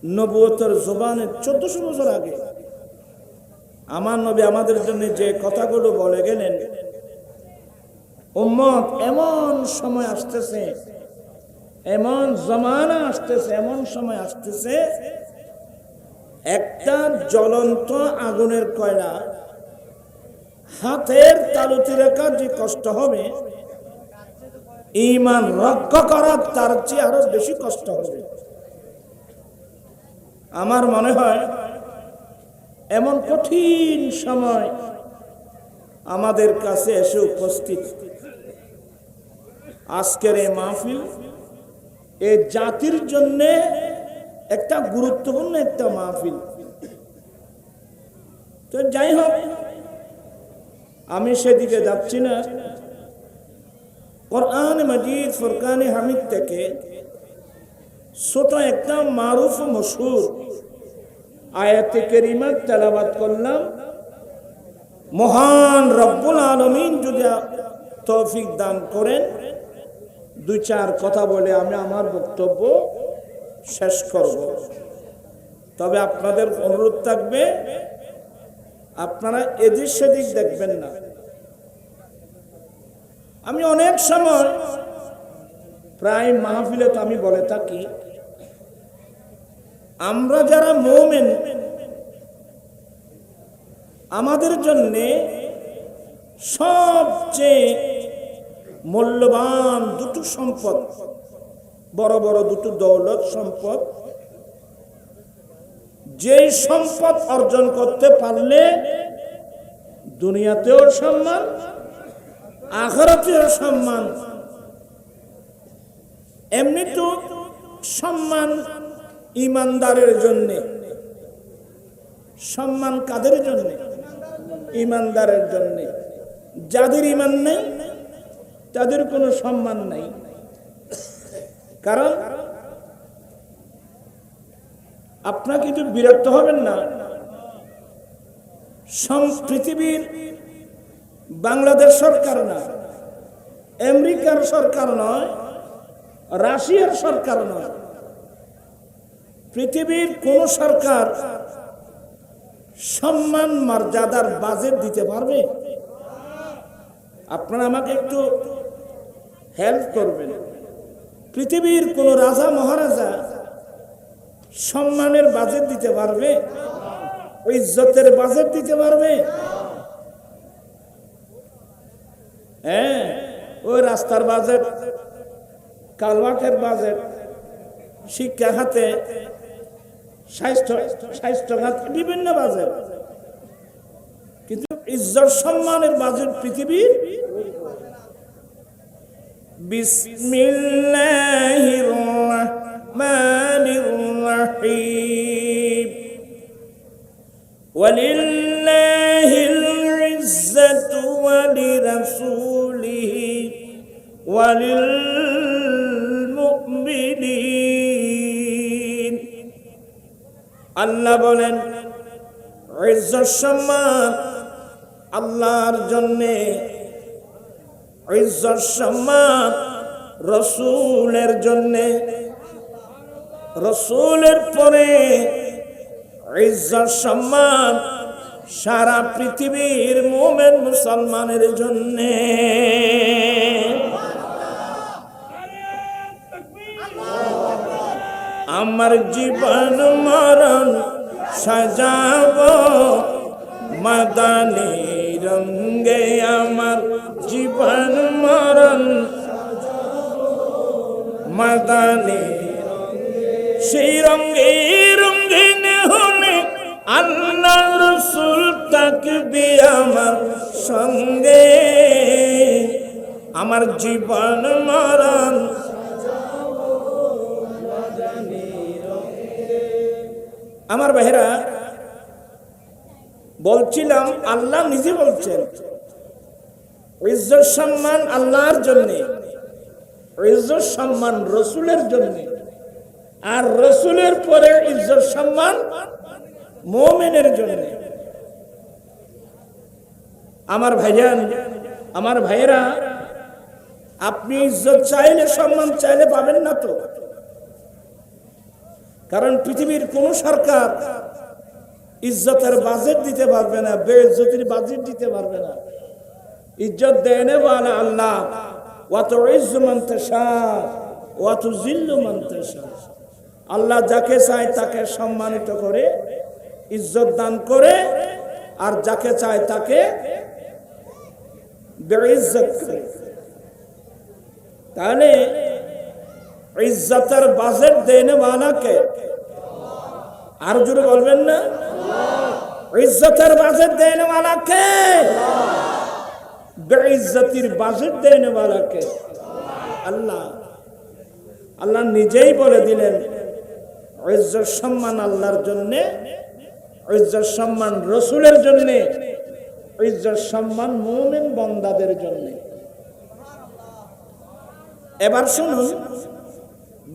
নবুয়তের জবানের 1400 বছর আগে আমার নবী আমাদের জন্য যে কথাগুলো বলে গেলেন, উম্মত এমন সময় আসতেছে, এমন জমানা আসতেছে, এমন সময় আসতেছে, একটা জ্বলন্ত আগুনের কয়লা হাতের তালুতে রাখার যে কষ্ট হবে, ঈমান রক্ষা করার তার চেয়ে আরো বেশি কষ্ট হবে। আমার মনে হয় এমন কঠিন সময় আমাদের কাছে এসে উপস্থিত। আজকের এই মাহফিল এই জাতির জন্য একটা গুরুত্বপূর্ণ একটা মাহফিল। তো যাই হোক, আমি সেদিকে যাচ্ছি না। কোরআন মাজিদ ফুরকানে হামিদ থেকে ছোট একটা মারুফ মশহুর আয়াতে কারিমা তেলাওয়াত করলাম। মহান রব্বুল আলামিন যদি তৌফিক দান করেন, দুই চার কথা বলে আমি আমার বক্তব্য শেষ করব। তবে আপনাদের অনুরোধ থাকবে, আপনারা এদিক সেদিক দেখবেন না। আমি অনেক সময় প্রায় মাহফিলে তো আমি বলে থাকি, আমরা যারা মুমিন, আমাদের জন্য সবচেয়ে মূল্যবান দুটো সম্পদ, বড় বড় দুটো দৌলত সম্পদ, যেই সম্পদ অর্জন করতে পারলে দুনিয়াতেও সম্মান, আখিরাতেও সম্মান। এমনি তো সম্মান ঈমানদারের জন্য। সম্মান কাদের জন্য? ঈমানদারের জন্য। যাদের ঈমান নেই তাদের কোনো সম্মান নাই। কারণ আপনারা কিন্তু বিরক্ত হবেন না, পৃথিবীর বাংলাদেশ সরকার না, আমেরিকার সরকার নয়, রাশিয়ার সরকার নয়, পৃথিবীর কোন সরকার সম্মান মর্যাদার বাজেট দিতে পারবে? আপনারা আমাকে একটু হেল্প করবেন। পৃথিবীর কোন রাজা মহারাজা সম্মানের বাজেট দিতে পারবে? ইজ্জতের বাজেট দিতে পারবে? হ্যাঁ, ওই রাস্তার বাজেট, কালভার্টের বাজেট, শিক্ষা খাতে, স্বাস্থ্য খাতে, বিভিন্ন বাজেট। কিন্তু ইজ্জত সম্মানের বাজেট পৃথিবীর। বিসমিল্লাহির রাহমানির রাহিম। ওয়ালিল্লাহিল ইজ্জাতু ওয়ালিরাসূলিহি ওয়ালিল মুমিনিন। আল্লাহ বলেন, ইজ্জত সম্মান আল্লাহর জন্যে, ইজ্জত সম্মান রাসূলের জন্যে, রাসূলের পরে ইজ্জত সম্মান সারা পৃথিবীর মুমিন মুসলমানের জন্যে। আমার জীবন মরণ সাজাবো মাদানী রঙে, আমার জীবন মরণ মাদানী। সেই রঙে রঙিন হলে আল্লাহ রাসূল থাকবে আমার সঙ্গে। আমার জীবন মরণ। আমার ভাইরা, বলছিলাম আল্লাহ নিজে বলছেন ইজ্জত সম্মান আল্লাহর জন্য, ইজ্জত সম্মান রাসূলের জন্য, আর রাসূলের পরে ইজ্জত সম্মান মুমিনের জন্য। আমার ভাইজান, আমার ভাইয়েরা, আপনি ইজ্জত চাইলে, সম্মান চাইলে পাবেন না তো। কারণ পৃথিবীর কোন সরকার ইজ্জতের বাজেট দিতে পারবে না, বেইজ্জতির বাজেট দিতে পারবে না। ইজ্জত দেন ওয়ালা আল্লাহ, ওয়া তুইজ্জু মান তাশা ওয়া তুযিল্লু মান তাশা। আল্লাহ যাকে চায় তাকে সম্মানিত করে ইজ্জত দান করে, আর যাকে চায় তাকে বেইজ্জত করে। তাহলে ইজ্জতের বাজেট দেন ওয়ালা কে? আর জোরে বলবেন না? ইজ্জতের বাজেট দেন ওয়ালা কে? বেইজ্জতির বাজেট দেন ওয়ালা কে? আল্লাহ। আল্লাহ নিজেই বলে দিলেন ইজ্জত সম্মান আল্লাহর জন্য, ইজ্জত সম্মান রাসূলের জন্য, ইজ্জত সম্মান মুমিন বান্দাদের জন্য। এবার শুনুন,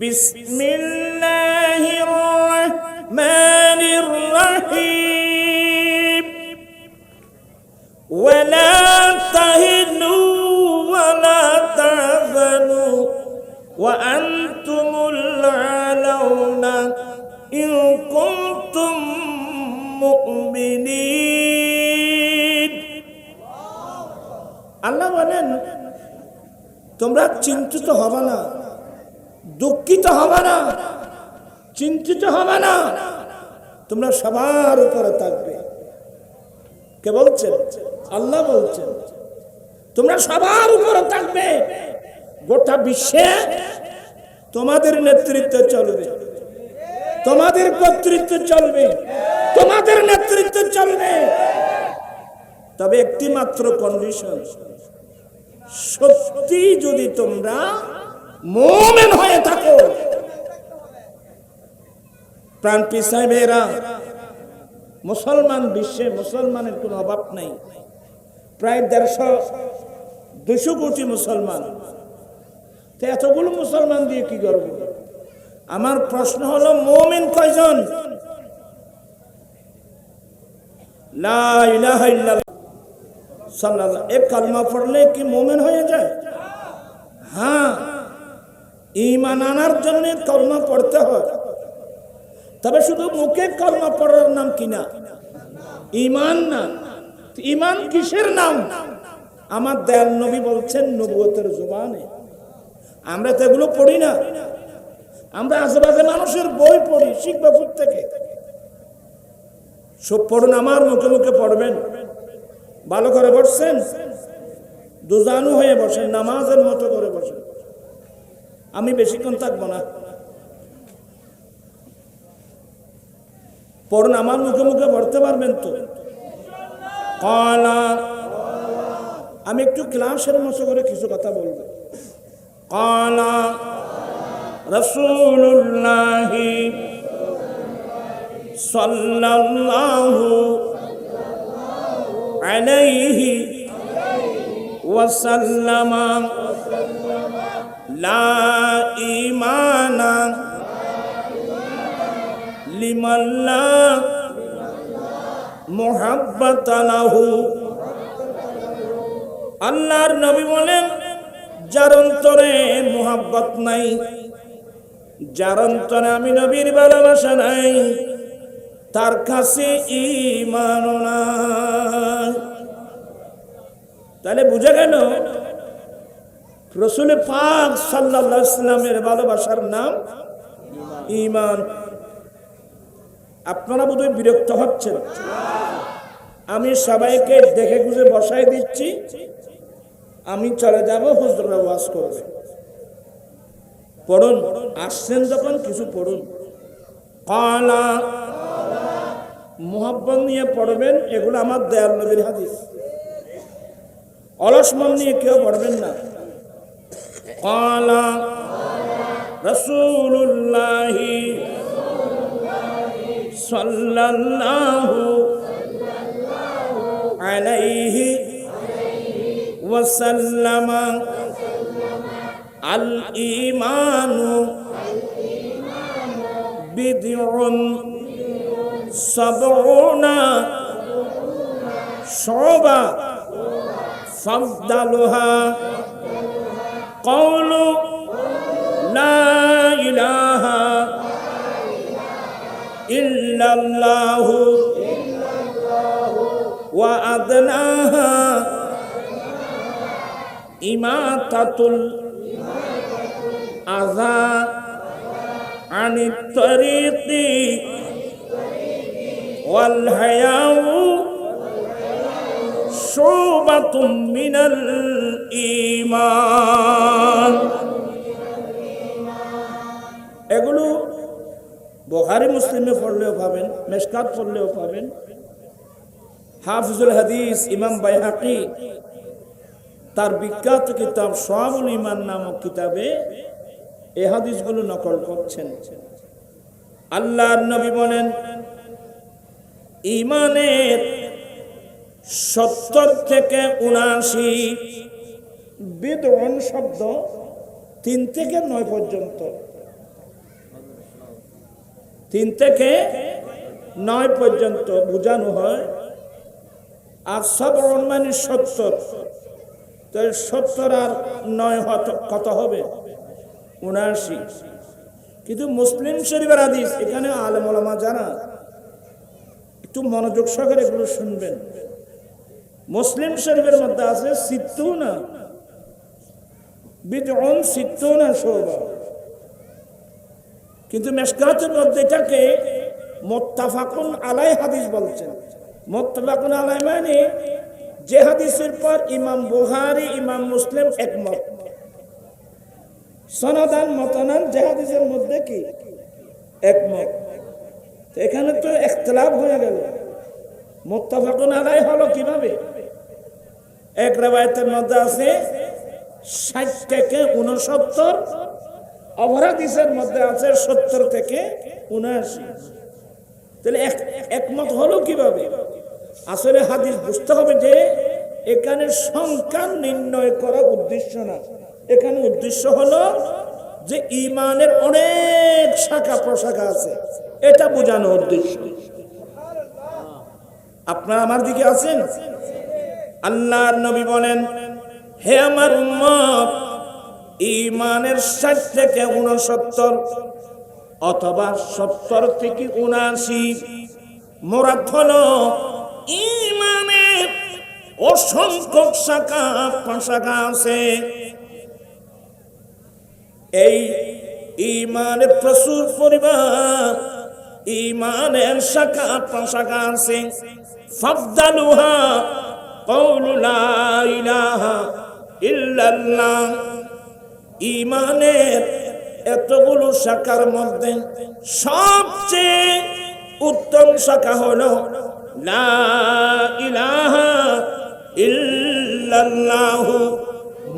বিসমিল্লাহির রাহমানির রহিম। ওয়ালা তাহিনু ওয়ালা তাহজানু ওয়া আনতুমুল আলাউনা ইন কুনতুম মুমিনিন। আল্লাহ বলেন তোমরা চিন্তিত হবে না, দুঃখিত হবে না, চিন্তিত হবে না, তোমরা সবার উপরে থাকবে। কে বলছেন? আল্লাহ বলছেন তোমরা সবার উপরে থাকবে। গোটা বিশ্বে তোমাদের নেতৃত্ব চলবে, তোমাদের কর্তৃত্ব চলবে, তোমাদের নেতৃত্ব চলবে। তবে একটি মাত্র কন্ডিশন, সত্যি যদি তোমরা মুমিন হয়ে থাকো। প্রাণ পিসাইবেরা, মুসলমান বিশ্বে মুসলমানের কোনো অভাব নেই, প্রায় 150-200 কোটি মুসলমান। তো এতগুলো মুসলমান দিয়ে কি করব? আমার প্রশ্ন হলো মুমিন কয়জন? লা ইলাহা ইল্লাল্লাহ সাল্লাল্লাহু এক কালমা পড়লে কি মুমিন হয়ে যায়? হ্যাঁ, ঈমান আনার জন্য কালমা পড়তে হয়। তবে শুধু মুখে কালমা পড়ার নাম কি না? ঈমান না। ঈমান কিসের নাম? আমার দয়াল নবী বলছেন নবুয়তের জবানে। আমরা তো এগুলো পড়ি না, আমরা আশেপাশে মানুষের বই পড়ি, শিখবো থেকে। সব পড়ুন, আমার মুখে মুখে পড়বেন। ভালো করে বসছেন, দুজানু হয়ে বসেন, নামাজের মতো করে বসেন। আমি বেশিক্ষণ থাকবো না, পড়ুন, আমার মুখে মুখে পড়তে পারবেন তো? আমি একটু ক্লাসের মতো করে কিছু কথা বলবো। কালা রাসূলুল্লাহি সাল্লাল্লাহু আলাইহি ওয়াসাল্লাম লা ঈমানা লিমান লা মুহাব্বাতা লাহু। আল্লাহর নবী বলেন যার অন্তরে মুহাব্বত নাই, যার অন্তরে আমি নবীর ভালোবাসা নাই, তার কাছে ঈমান নাই। তাহলে বুঝা গেল রাসূল পাক সাল্লাল্লাহু আলাইহি ওয়াসাল্লামের ভালোবাসার নাম ঈমান। আপনারা বোধহয় বিরক্ত হচ্ছেন, আমি সবাইকে দেখে বুঝে বসাই দিচ্ছি, আমি চলে যাব, হুজুররা ওয়াজ করবে। পড়ুন, আসছেন যখন কিছু পড়ুন। কালা, মুহাব্বত নিয়ে পড়বেন, এগুলো আমার দয়াল নবীর হাদিস। অলস মন নিয়ে কেউ পড়বেন না। কালা রাসূলুল্লাহি সাল্লাল্লাহু আলাইহি ওয়াসাল্লাম আল ঈমানু বিদউন সাবউনা শুবা ফাদলুহা কাওলু লা ইলাহা ইল্লাল্লাহু ওয়া আদনাহা ইমাতাতুল আযা আনিত তরিকি ওয়াল হায়াউ শুবাতুম মিনাল ঈমান। এগুলো বুখারী মুসলিমে পড়লেও পাবেন, মিশকাত পড়লেও পাবেন। হাফিজুল হাদিস ইমাম বাইহাকি তার বিখ্যাত কিতাব শুআবুল ঈমান নামক কিতাবে এই হাদিসগুলো নকল করছেন। আল্লাহর নবী বলেন, ঈমানের 70 থেকে 79 বিদউন শব্দ 3 থেকে 9 পর্যন্ত, 3 থেকে 9 পর্যন্ত বোঝানো হয়। আর সবরণ মানে 70, তো 70 আর 9 কত হবে? 79। কিন্তু মুসলিম শরীফের হাদিস, এখানে আলেম ওলামা যারা একটু মনোযোগ সহকারে এগুলো শুনবেন। মুসলিম শরীফের মধ্যে আছে 60 বিদউন 60 শুবা, কিন্তু মিশকাতের মধ্যে এটাকে মুত্তাফাকুন আলাই হাদিস বলছেন। মুত্তাফাকুন আলাই মানে যে হাদিসের পর ইমাম বুখারী ইমাম মুসলিম একমত, সনদান মতনান যে হাদিসের মধ্যে কি একমত। এখানে তো ইখতিলাফ হয়ে গেল। মুত্তাফাকুন আলাই হলো কিভাবে? এক riwayতের মধ্যে আছে 60 থেকে 69, অপর হাদিসের মধ্যে আছে 70 থেকে 79। তাহলে একমত হলো কিভাবে? আসলে হাদিস বুঝতে হবে যে এখানে সংখ্যা নির্ণয় করা উদ্দেশ্য না, এখানে উদ্দেশ্য হলো যে ঈমানের অনেক শাখা প্রশাখা আছে, এটা বোঝানো উদ্দেশ্য। আপনারা আমার দিকে আছেন? আল্লাহর নবী বলেন, হে আমার উম্মত, ঈমানের 60 থেকে 69 অথবা 70 থেকে 79 মুরাদ হলো ঈমানের অসংখ্য শাখা প্রশাখা আছে। এই ঈমানের প্রচুর পরিমাণ ঈমানের শাখা প্রশাখা আছে। ফাফদালুহা কাউলু লা ইলাহা ইল্লাল্লাহ। ঈমানের এতগুলো শাখার মধ্যে সবচেয়ে উত্তম শাখা হলো লা ইলাহা ইল্লাল্লাহ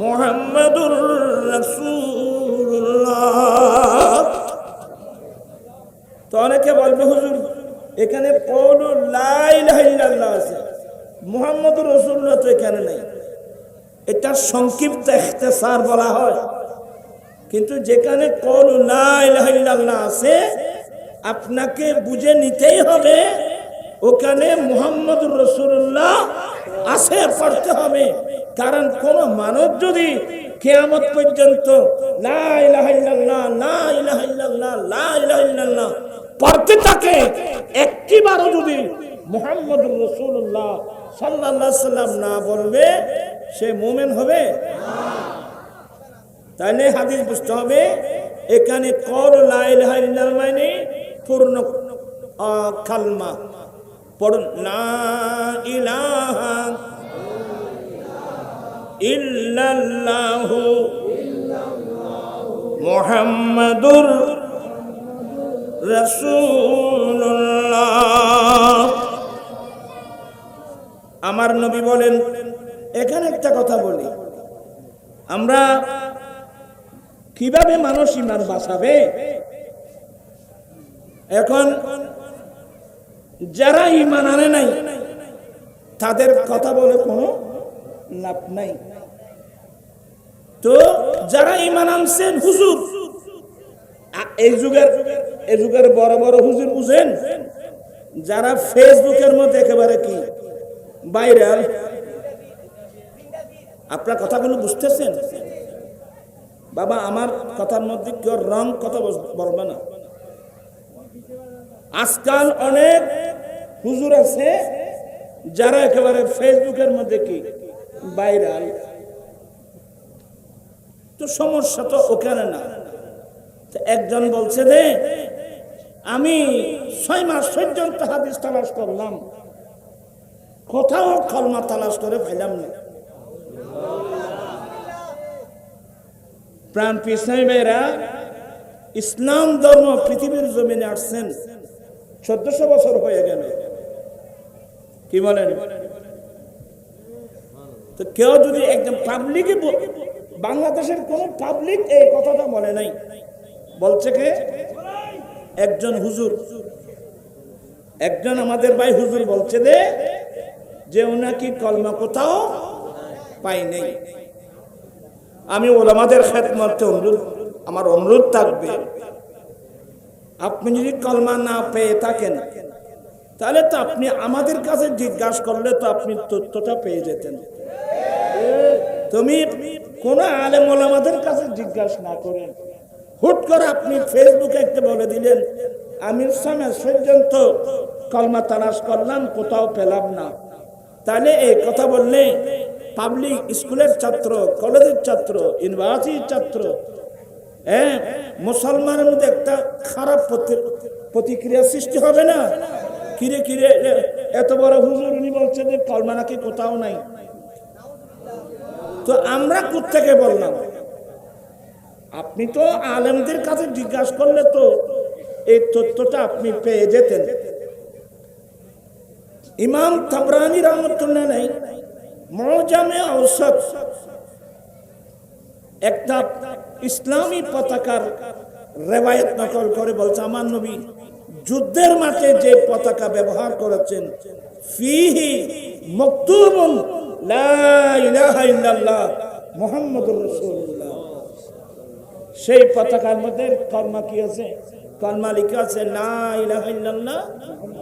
মুহাম্মাদুর রাসূলুল্লাহ। তো অনেকে বলবে, হুজুর এখানে কওলু লা ইলাহা ইল্লাল্লাহ আছে, মুহাম্মাদুর রাসূলুল্লাহ তো এখানে নেই। এটা সংক্ষিপ্ত ইখতিসার বলা হয়। কিন্তু যেখানে কওলু লা ইলাহা ইল্লাল্লাহ আছে, আপনাকে বুঝে নিতেই হবে ওখানে মুহাম্মাদুর রাসূলুল্লাহ আছে, পড়তে হবে। কারণ কোন মানব যদি কিয়ামত পর্যন্ত লা ইলাহা ইল্লাল্লাহ লা ইলাহা ইল্লাল্লাহ লা ইলাহা ইল্লাল্লাহ পড়তে থাকে, একটিবারও যদি মুহাম্মাদুর রাসূলুল্লাহ সাল্লাল্লাহু আলাইহি সাল্লাম না বলবে, সে মুমিন হবে না। তাহলে হাদিস বুঝতে হবে, এখানে কওলু লা ইলাহা ইল্লাল্লাহ মানে পূর্ণ কালমা পড়ুন, লা ইলাহা ইল্লাল্লাহু মুহাম্মাদুর রাসূলুল্লাহ। আমার নবী বলেন, এখানে একটা কথা বলি, আমরা কিভাবে মানুষ ঈমান বাঁচাবে? এখন যারা ঈমান আনে নাই তাদের কথা বলে কোনো লাভ নাই। তো যারা ঈমান আনছেন, হুজুর এই যুগের বড় বড় হুজুর বুঝেন, যারা ফেসবুকের মধ্যে একেবারে কি ভাইরাল। আপনার কথাগুলো বুঝতেছেন বাবা? আমার কথার মধ্যে কেউ রং কথা বলবে না। আজকাল অনেক হুজুর আছে যারা একেবারে ফেসবুকের মধ্যে কি ভাইরাল। তো সমস্যা তো ওখানে না। একজন বলছে যে আমি 6 মাস পর্যন্ত হাদিস তালাশ করলাম, কোথাও কলমা তালাশ করে পাইলাম না। প্রাণ পিছনে বেরা ইসলাম ধর্ম পৃথিবীর জমিনে আসছেন 1400 বছর হয়ে গেল। কি বলেন? তো কেউ যদি একদম পাবলিকে, বাংলাদেশের কোন পাবলিক এই কথাটা বলে নাই, বলছে কে? একজন হুজুর, একজন আমাদের ভাই হুজুর বলছে যে উনাকি কলমা কোথাও পাই নাই। আমি ওলামাদের খেদমতে আমার অনুরোধ থাকবে, আপনি যদি কলমা না পেয়ে থাকেন তাহলে তো আপনি আমাদের কাছে জিজ্ঞাসা করলে তো আপনি তথ্যটা পেয়ে যেতেন। তুমি কোন আলেম ওলামাদের কাছে জিজ্ঞাসা না করেন হুট করে আপনি ফেসবুকে একটা বলে দিলেন আমি 6 মাস পর্যন্ত কলমা তালাশ করলাম, কোথাও পেলাম না। তাহলে এই কথা বললে পাবলিক স্কুলের ছাত্র, কলেজের ছাত্র, ইউনিভার্সিটির ছাত্র, মুসলমানের মধ্যে একটা খারাপ প্রতিক্রিয়া সৃষ্টি হবে না? কিরে কিরে এত বড় হুজুর উনি বলছে যে কলমা নাকি কোথাও নাই। তো আমরা কোত্থেকে বললাম? আপনি তো আলেমদের কাছে জিজ্ঞাসা করলে তো এই তথ্যটা আপনি পেয়ে যেতেন। ইমাম তাবরানী রাহমাতুল্লাহ আলাইহি মুজামে আওসাত একটা ইসলামী পতাকার রেওয়ায়াত নকল করে বলছে আমার নবী যুদ্ধের মাঠে যে পতাকা ব্যবহার করেছেন ফিহি মাকতুবুন লা ইলাহা ইল্লাল্লাহ মুহাম্মাদুর রাসূলুল্লাহ, সেই পতাকার মধ্যে কলমা কি আছে? কলমা লেখা আছে লা ইলাহা ইল্লাল্লাহ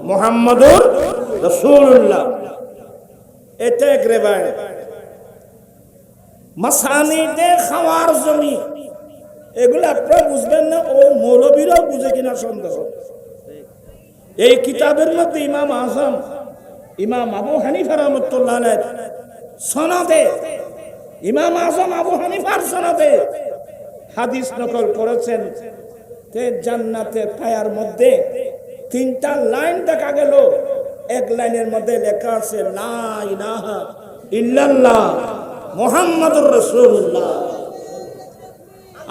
মুহাম্মাদুর রাসূলুল্লাহ। এটা এক রেওয়ায়াত। মাসানিদে খাওয়ারজমি এগুলো আপনারা বুঝবেন না, ও মৌলবীরাও বুঝে কিনা সন্দেহ। এই কিতাবের মধ্যে ইমাম আজম ইমাম আবু হানিফা রাহমাতুল্লাহ আলাইহি সনদে, ইমাম আজম আবু হানিফার সনদে হাদিস নকল করেছেন যে জান্নাতের পায়ার মধ্যে 3টা লাইন দেখা গেল। এক লাইনের মধ্যে লেখা আছে লা ইলাহা ইল্লাল্লাহ মুহাম্মাদুর রাসূলুল্লাহ।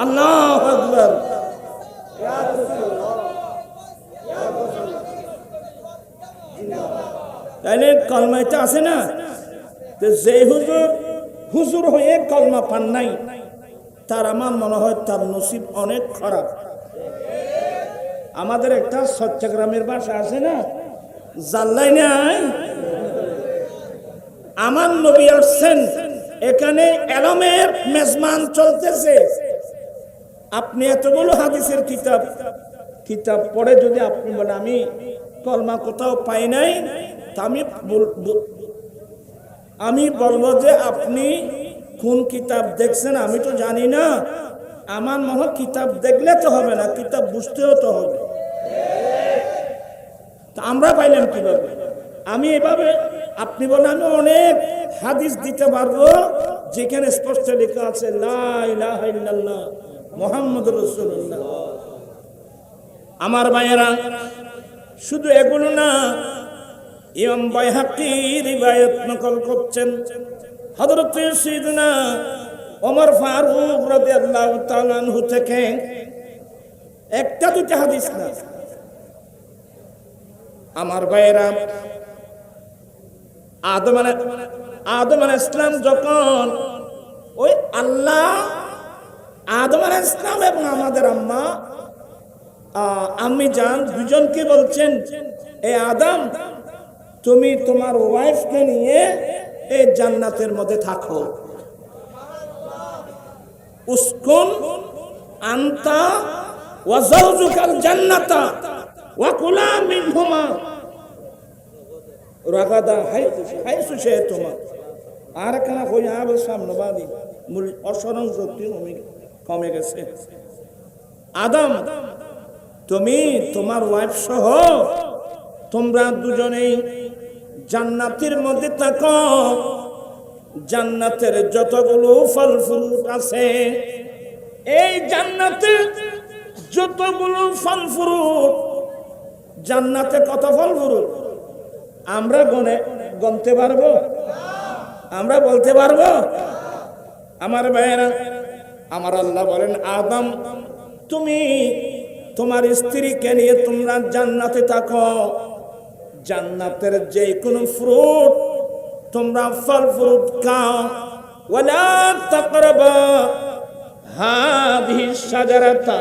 আল্লাহু আকবার। তাহলে কলমাটা আছে না? যে হুজুর হয়ে কলমা পান নাই তার আমার মনে হয় তার নসিব অনেক খারাপ। আমাদের একটা চট্টগ্রামের ভাষা আছে না, জাল্লাই নাই আমার নবী আসছেন, এখানে এলমের মেজমান চলতেছে। আপনি এতগুলো হাদিসের কিতাব পড়ে যদি আপনি বলেন আমি কলমা কোথাও পাই নাই, তা আমি বলবো যে আপনি কোন কিতাব দেখছেন আমি তো জানি না। আমার মনে হয় কিতাব দেখলে তো হবে না, কিতাব বুঝতেও তো হবে। তা আমরা পাইলাম কিভাবে? আমি এভাবে আপনি বলেন আমি অনেক হাদিস দিতে পারবো যেখানে স্পষ্ট লেখা আছে লা ইলাহা ইল্লাল্লাহ মুহাম্মাদুর রাসূলুল্লাহ। আমার ভাইয়েরা, শুধু এগুলো না, ইমাম বাইহাকী রিওয়ায়াত নকল করছেন হযরত সাইয়েদনা ওমর ফারুক রাদিয়াল্লাহু তাআলা আনহু থেকে, একটা দুইটা হাদিস না। আমার ভাইয়েরা, আদম আলাইহিস সালাম যখন ওই আল্লাহ আদম আলাইহিস সালাম এবং আমাদের আম্মি জান দুজনকে বলছেন এ আদম তুমি তোমার ওয়াইফকে নিয়ে এই জান্নাতের মধ্যে থাকো। উসকুন আনতা ওয়া যাওজুকাল জান্নাতা ওয়া কুলা মিনহুমা রাগাদা হাইসু শি'তুমা। আর কানা কই আবে সামনে বাদি মূল অসরণ শক্তি কমে গেছে। আদম তুমি তোমার ওয়াইফ সহ তোমরা দুজনেই জান্নাতের মধ্যে থাকো। জান্নাতের যতগুলো ফল ফ্রুট আছে, এই জান্নাতে যতগুলো ফল ফ্রুট, জান্নাতে কত ফল ফ্রুট আমরা গণতে পারবো? আমরা বলতে পারবো? আমার ভাইয়েরা, আমার আল্লাহ বলেন, আদম তুমি তোমার স্ত্রীকে নিয়ে তোমরা জান্নাতে থাকো। জান্নাতের যে কোনো ফ্রুট তোমরা ফল ফ্রুট খাও। ওয়ালা তাকরাবা হাদিহি শাজারাতা,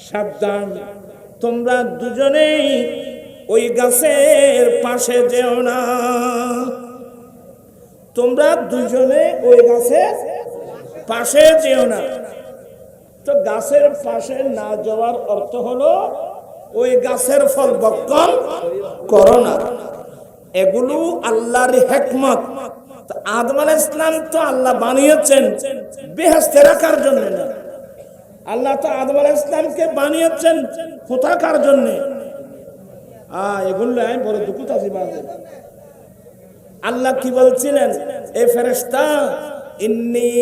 সাবধান তোমরা দুজনেই ওই গাছের পাশে যেও না। তোমরা দুজনে ওই গাছের পাশে যেও না। তো গাছের পাশে না যাওয়ার অর্থ হলো ওই গাছের ফল ভক্ষণ করো না। এগুলো আল্লাহর হিকমত। আদম আলাইহিস সালাম তো আল্লাহ বানিয়েছেন বেহেশতে রাখার জন্য না। আল্লাহ তো আদম আলাইহিস সালামকে বানিয়েছেন কোথাকার জন্য? এগুলো বড় দুঃখ তাজি বাজে। আল্লাহ কি বলছিলেন? এ ফেরেশতা, ইন্নী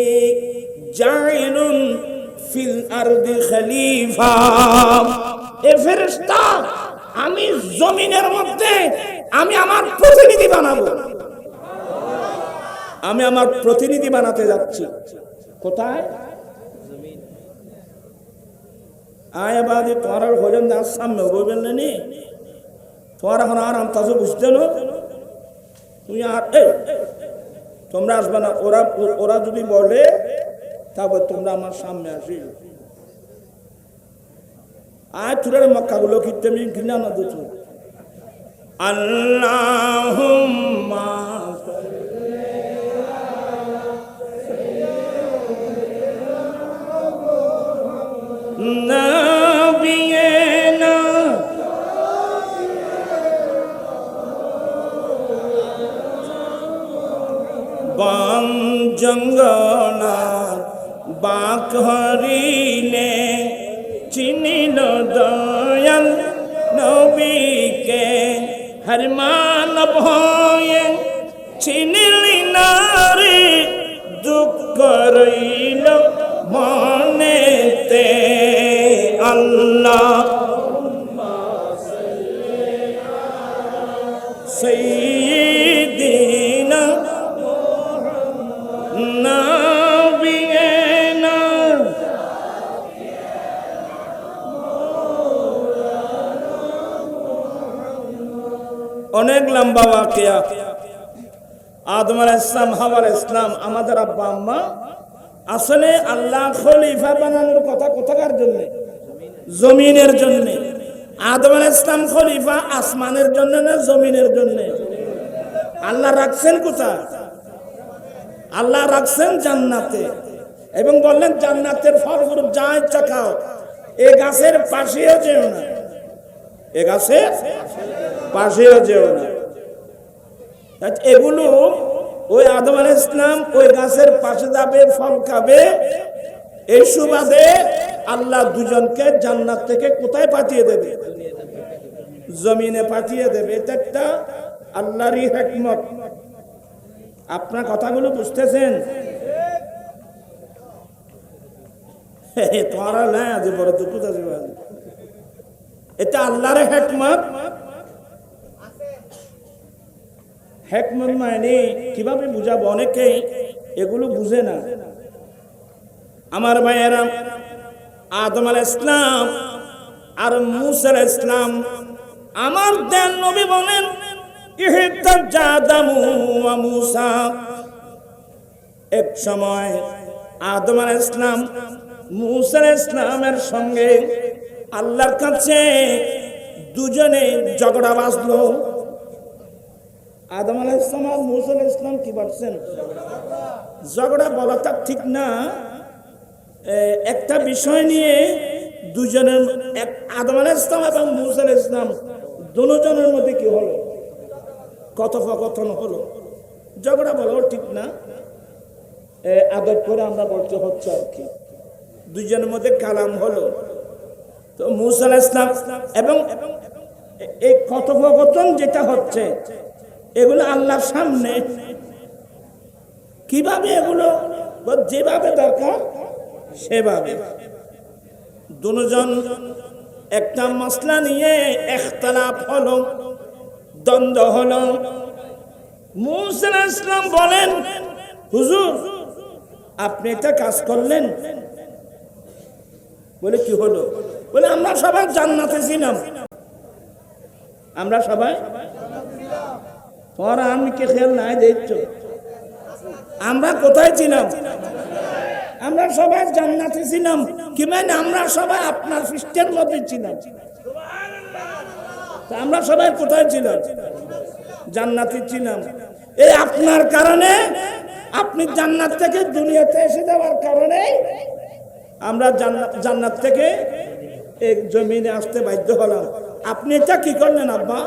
জাইলুন ফিল আরদি খলিফা। এ ফেরেশতা, আমি জমিনের মধ্যে আমি আমার প্রতিনিধি বানাবো। আমি আমার প্রতিনিধি বানাতে যাচ্ছি। কোথায়? আয়াবাদী তোমার হলেন না, সামনে বলবেন না নি তোমার এখন আরাম তাজে বুঝতে না। তুমি আর তোমরা আসবে না। ওরা যদি বলে তারপর তোমরা আমার সামনে আসি। আয় চুরের মক্কাগুলো কিনতে আমি ঘৃণা না দুটো। আল্লাহুম্মা নাবিয়েনা বাম জঙ্গলা বাক হরিণে চিনিল দয়াল নবীকে। হর মানব হয়ে চিনিলি নারী, দুঃখ রইল মনেতে। আল্লাহ সাইয়্যিদিনা নাবিয়েনা। অনেক লম্বা ওয়াকিয়া। আদম আলাইহিস সালাম, হাওয়া আলাইহিস সালাম, আমাদের আব্বা আম্মা আসলে আল্লাহ খলিফা বানানোর কথা কোথাকার জন্য? জমিনের জন্য। আদম আলাইহিস সালাম খলিফা আসমানের জন্য না জমিনের জন্য? আল্লাহ রাখছেন কোথায়? আল্লাহ রাখছেন জান্নাতে, এবং বললেন জান্নাতের ফল ফ্রুট যা ইচ্ছা খাও, এ গাছের পাশেও যেও না। এ গাছের পাশেও যেও না। এগুলো ওই আদম আলাইহিস সালাম ওই গাছের পাশে যাবে, ফল খাবে। এই সুবাদে আল্লাহ দুজনকে জান্নাত থেকে কোথায় পাঠিয়ে দেবে? জমিনে পাঠিয়ে দেবে। এটা একটা আল্লাহরই হিকমত। আপনার কথাগুলো বুঝতেছেন? তোমারা না আজ বড় দুঃখ আছে। এটা আল্লাহর হিকমত। হিকমত মানে কিভাবে বুঝাবো? অনেকেই এগুলো বুঝে না। আমার ভাইয়েরা, আদম আলাইহিস সালাম আর মূসা আলাইহিস সালাম, আমার দেন নবী বলেন, ইহতাজ্জা আদামু ওয়া মূসা। এক সময় আদম আলাইহিস সালাম মূসা আলাইহিস সালামের সঙ্গে আল্লাহর কাছে দুজনে ঝগড়া বাজলো। আদম আলাইহিস সালাম আর মূসা আলাইহিস সালাম কি বাজছেন? ঝগড়া বলাটা ঠিক না। একটা বিষয় নিয়ে দুজনের, আদম আলাইহিস সালাম এবং মূসা আলাইহিস সালাম দুজনের মধ্যে কি হলো? কথোপকথন হলো। ঝগড়া বলাও ঠিক না, আদব করে আমরা বলতে হচ্ছে আর কি। দুজনের মধ্যে কালাম হলো। তো তো মুসা আলাইহিস সালাম এবং এই কথোপকথন যেটা হচ্ছে এগুলো আল্লাহর সামনে, কিভাবে এগুলো যেভাবে দরকার সেভাবে। দুজন একটা মাসলা নিয়ে ইখতিলাফ হলো, দ্বন্দ্ব হলো। মুসা আলাইহিস সালাম বলেন, হুজুর আপনি একটা কাজ করলেন। বলে কি হলো? বলে আমরা সবাই জান্নাতে ছিলাম। আমরা সবাই, তোরা আমি কে খেয়াল নাই দেখছো? আমরা কোথায় ছিলাম? আমরা সবাই জান্নাতে ছিলাম। কি মানে আমরা সবাই আপনার পৃষ্ঠের মধ্যে ছিলাম। আমরা সবাই কোথায় ছিলাম? জান্নাতে ছিলাম। এই আপনার কারণে, আপনি জান্নাত থেকে দুনিয়াতে এসে যাওয়ার কারণে আমরা জান্নাত থেকে এক জমিনে আসতে বাধ্য হলাম। আপনি এটা কি করলেন আব্বা?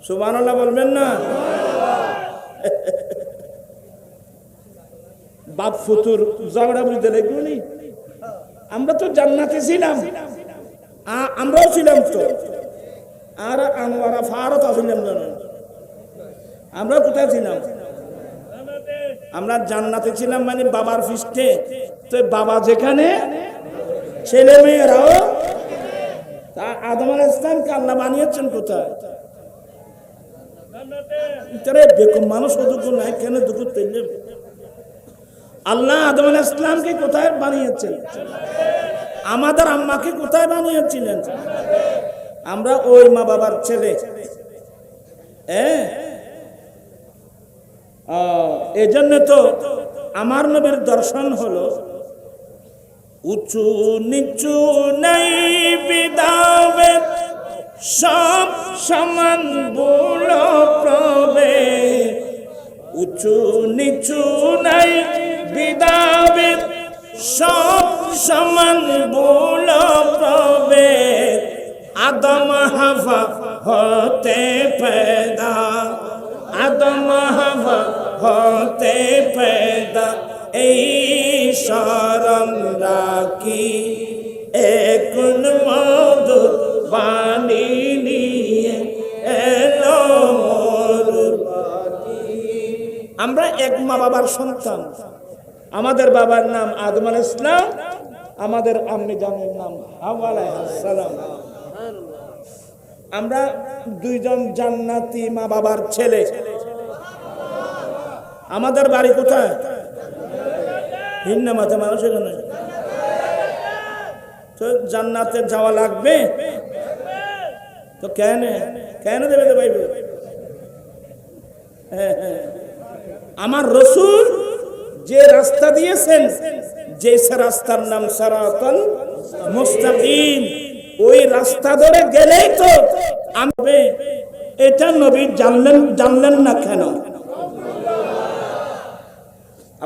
সুবহানাল্লাহ বলবেন না? বাপ ফুতুর ঝগড়া বুঝতে লাগলি। আমরা তো জান্নাতে ছিলাম, আমরাও ছিলাম তো। আর আনোয়ারা ফারত আসলাম জানেন, আমরা কোথায় ছিলাম? আমরা জান্নাতে ছিলাম মানে বাবার পৃষ্ঠে। তো বাবা যেখানে, ছেলে মেয়েরাও। তা আদম আলাইহিস সালামকে আল্লাহ বানিয়েছেন কোথায়? বেকুব মানুষ দুঃখ নাই কেন দুঃখ তৈরি? আল্লাহ আদম আলাইহিস সালামকে কোথায় বানিয়েছেন? আমাদের আম্মাকে কোথায় বানিয়েছিলেন? আমরা ওই মা বাবার ছেলে। এই জন্য তো আমার নবীর দর্শন হলো উঁচু নিচু নাই বিদাবে সব সমান বল প্রবে। উঁচু নিচু নাই বিদাবে সব সমান বল প্রবে। আদম হাওয়া হতে पैदा, আদম হাওয়া হতে पैदा। এই শরম রাখি এখন মধু বাণী নিয়ে এলো মরুর বাণী। আমরা এক মা বাবার সন্তান। আমাদের বাবার নাম আদম আলাইহিস সালাম, আমাদের আম্মি জানের নাম হাওয়া আলাইহিস সালাম। আমরা দুইজন জান্নাতি মা বাবার ছেলে। আমাদের বাড়ি কোথায়? হিন্না মাথা মানুষ এখানে। তো জান্নাতে যাওয়া লাগবে তো কেন কেন দেবে তো ভাইবে? আমার রাসূল যে রাস্তা দিয়েছেন, যে রাস্তার নাম সিরাতাল মুস্তাকিম, ওই রাস্তা ধরে গেলেই তো আমি। এটা নবী জানলেন না কেন?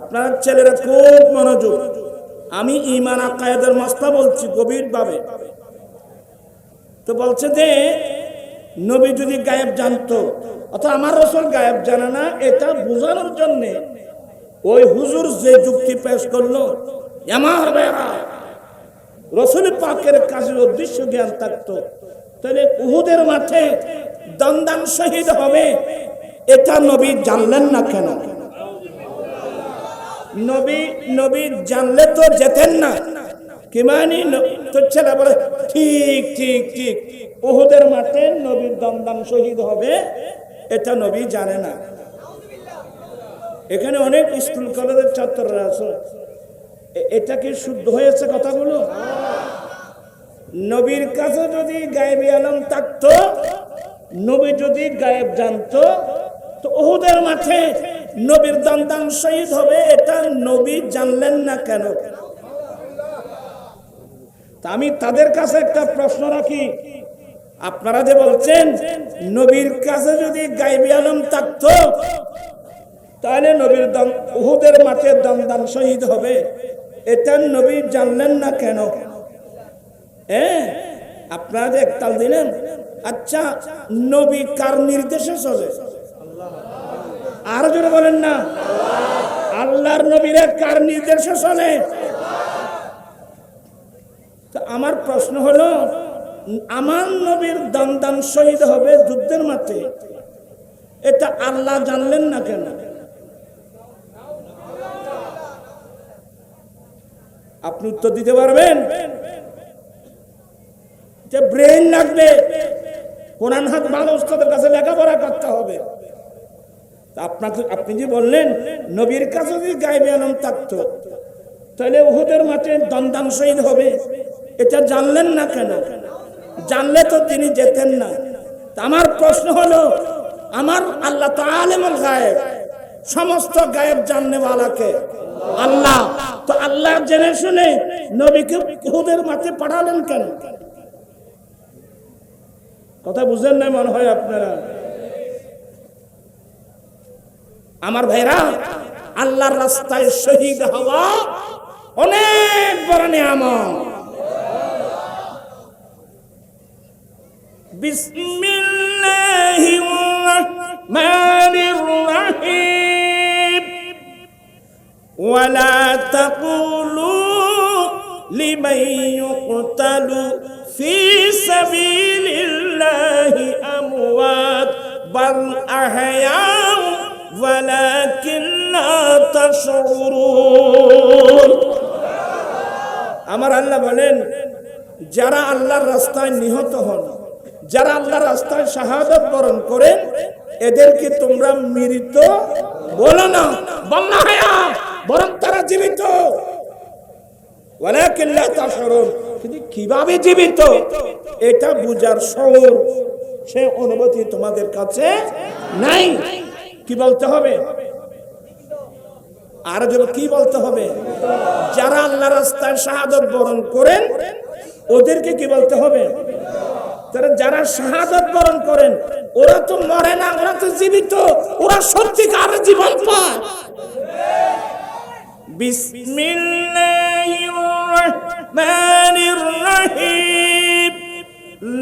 আপনার ছেলেরা খুব মনোযোগ। আমি ঈমান আকায়েদের মাসলা বলছি গভীরভাবে। তো বলছে যে নবী যদি গায়েব জানতো, অথবা আমার রাসূল গায়েব জানে না, এটা বোঝানোর জন্য ওই হুজুর যে যুক্তি পেশ করলো, আমার ভাইরা রাসূল পাকের কাছে উদ্দেশ্য জ্ঞান থাকতো তাহলে উহুদের মাঠে দন্দান শহীদ হবে, এটা নবী জানলেন না কেন? নবী জানলে তো যেতেন না। কি মানে? তো ছেলে বলে ঠিক ঠিক ঠিক, উহুদের মাঠে নবীর দন্দান শহীদ হবে, এটা নবী জানে না। এখানে অনেক স্কুল কলেজের ছাত্ররা আছে, এটা কি শুদ্ধ হয়েছে কথাগুলো? নবীর কাছে যদি গায়েবী আলম থাকতো, নবী যদি গায়েব জানতো, তো উহুদের মাঠে নবীর দন্দান শহীদ হবে, এটা নবী জানলেন না কেন? তা আমি তাদের কাছে একটা প্রশ্ন রাখি। আপনারা যে বলছেন নবীর কাছে যদি গায়েবী আলম থাকতো, তাহলে নবীর উহুদের মাঠে দন্দান শহীদ হবে, এটা নবী জানলেন না কেন? আপনারা যে একতাল দিলেন। আচ্ছা, নবী কার নির্দেশে চলে? আর জোরে বলেন না। আল্লাহর নবীরা কার নির্দেশে চলে? তো আমার প্রশ্ন হলো, আমার নবীর দান শহীদ হবে যুদ্ধের মাঠে, এটা আল্লাহ জানলেন না কেন? আপনি উত্তর দিতে পারবেন? যে ব্রেন লাগবে, কোরআন হাত ভালো উস্তাদের কাছে লেখাপড়া করতে হবে। আপনি যে বললেন নবীর কাছে যদি গায়েবে আলম থাকতো, তাহলে উহুদের মাঠে দান শহীদ হবে, এটা জানলেন না কেন? জানলে তো তিনি যেতেন না। আমার প্রশ্ন হলো, আমার আল্লাহ তো আলেমুল গায়েব, সমস্ত গায়েব জাননেওয়ালাকে আল্লাহ, তো আল্লাহ জেনে শুনে নবীকে উহুদের মাঠে পাঠালেন কেন? কথা বুঝেন না মনে হয় আপনারা। আমার ভাইরা, আল্লাহর রাস্তায় শহীদ হওয়া অনেক বড় নিয়ামত। বিসমিল্লাহির রহমানির রহিম। ওয়ালা তাকুলু লিমান ইউকতালু ফি সাবিলিল্লাহি আমওয়াত বাল আহয়া ওয়ালাকিন লা তাশউরুন। আমার আল্লাহ বলেন, যারা আল্লাহর রাস্তায় নিহত হন, যারা আল্লাহর রাস্তায় শাহাদাত বরণ করেন, এদেরকে তোমরা মৃত বলো না, বলনা হায়া, বরং তারা জীবিত। ওয়ালাকিন লা তাশউরুন, কিন্তু কিভাবে জীবিত এটা বুঝার শউর, সে অনুভূতি তোমাদের কাছে নাই। কি বলতে হবে? আর যদি কি বলতে হবে? যারা আল্লাহর রাস্তায় শাহাদাত বরণ করেন ওদেরকে কি বলতে হবে? তারা যারা শাহাদাত বরণ করেন ওরা তো মরে না, ওরা তো জীবিত, ওরা সত্যিকার জীবন পায়। বিসমিল্লাহির রহমানির রহিম।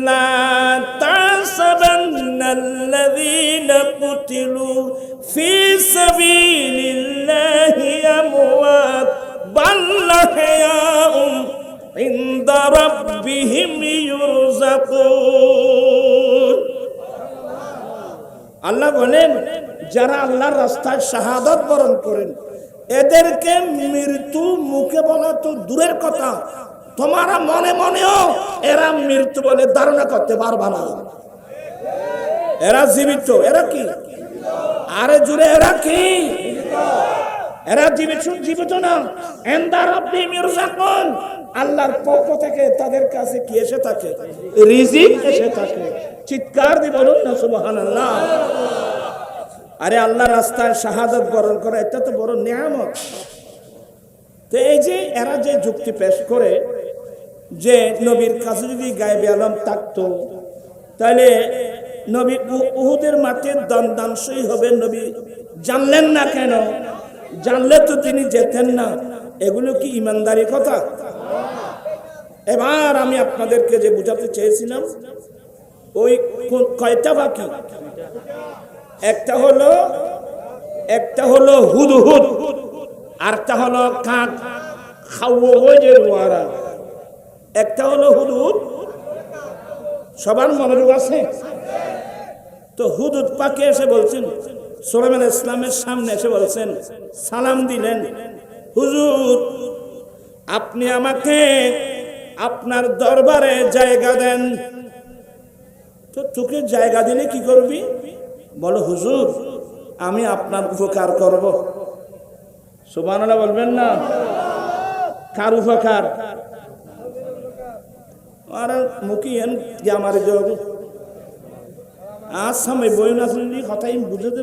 লা তাহসাবান্নাল্লাযীনা কুতিলু ফি সাবিলিল্লাহি আমওয়াত বাল আহয়াউম ইনদা রাব্বিহিম ইউরযাকুন। আল্লাহ বলেন, যারা আল্লাহর রাস্তায় শাহাদাত বরণ করেন এদেরকে মৃত্যু মুখে বলা তো দূরের কথা, তোমারা মনে মনেও এরা মৃত্যু বলে ধারণা করতে পারবা না। এরা জীবিত। এরা কি? আরে জুড়ে, এরা কি? এরা জীবিত না। ইনদা রাব্বিহিম ইউরযাকুন, আল্লাহর পক্ষ থেকে তাদের কাছে কি এসে থাকে? রিজিক এসে থাকে। চিৎকার দিয়ে বলুন না সুবহানাল্লাহ। আরে আল্লাহর রাস্তায় শাহাদাত বরণ করা এটা তো বড় নিয়ামত। তো এই যে এরা যে যুক্তি পেশ করে যে নবীর কাছে যদি গায়েবে আলম থাকতো তাহলে নবী উহুদের মাঠে দান শহীদ হবে, নবী জানলেন না কেন? জানলে তো তিনি যেতেন না। এগুলো কি ইমানদারি কথা? এবার আমি আপনাদেরকে যে বুঝাতে চেয়েছিলাম, ওই কয়টা বাকি? একটা হলো হুদহুদ, আরটা হলো কাক খাওয়া হয়ে যে ওয়ারা। একটা হলো হুদহুদ, সবার মনোযোগ আছে তো? হুদহুদ পাকে এসে বলছেন, সুলাইমান ইসলামের সামনে এসে বলছেন, সালাম দিলেন, হুজুর আপনি আমাকে আপনার দরবারে জায়গা দেন। তো তোকে জায়গা দিলে কি করবি? বলো, হুজুর আমি আপনার উপকার করব। সুবহানাল্লাহ বলবেন না? কার উপকার? আর মুখিয়েন যে আমার যোগ আজ সময় বই না শুনলি কথাই বুঝতে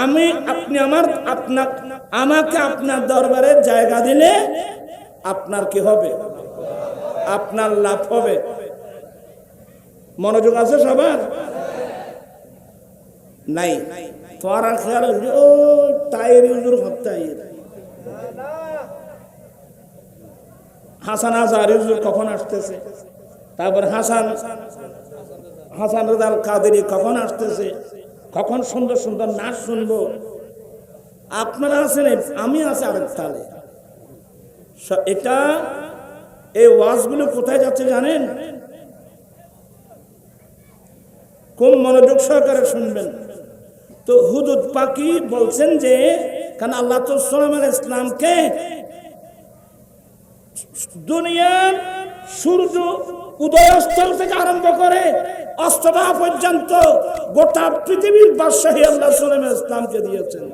আমি আপনি আমাকে আপনার দরবারে জায়গা দিলে আপনার কি হবে? আপনার লাভ হবে। মনোযোগ আছে সবার? নাই তোমার খেয়াল ও তাইর হুজুর হত্যায়ের হাসান আজহারি হুজুর কখন আসতেছে, তারপর হাসান রাজাল কাদেরী কখন আসতেছে, কখন সুন্দর সুন্দর নাচ শুনবো। আপনারা আছেন, আমি আছি আরেক তালে। এটা এই ওয়াজগুলো কোথায় যাচ্ছে জানেন? খুব মনোযোগ সহকারে শুনবেন। তো হুদুদ পাকি বলছেন যে, কারণ আল্লাহ তো সুলাইমান আলাইহিস সালামকে দুনিয়ার সূর্য উদয়স্থল থেকে আরম্ভ করে অস্তটা পর্যন্ত গোটা পৃথিবীর বাদশাহী আল্লাহ সুলাইমান আলাইহিস সালামকে দিয়েছেন।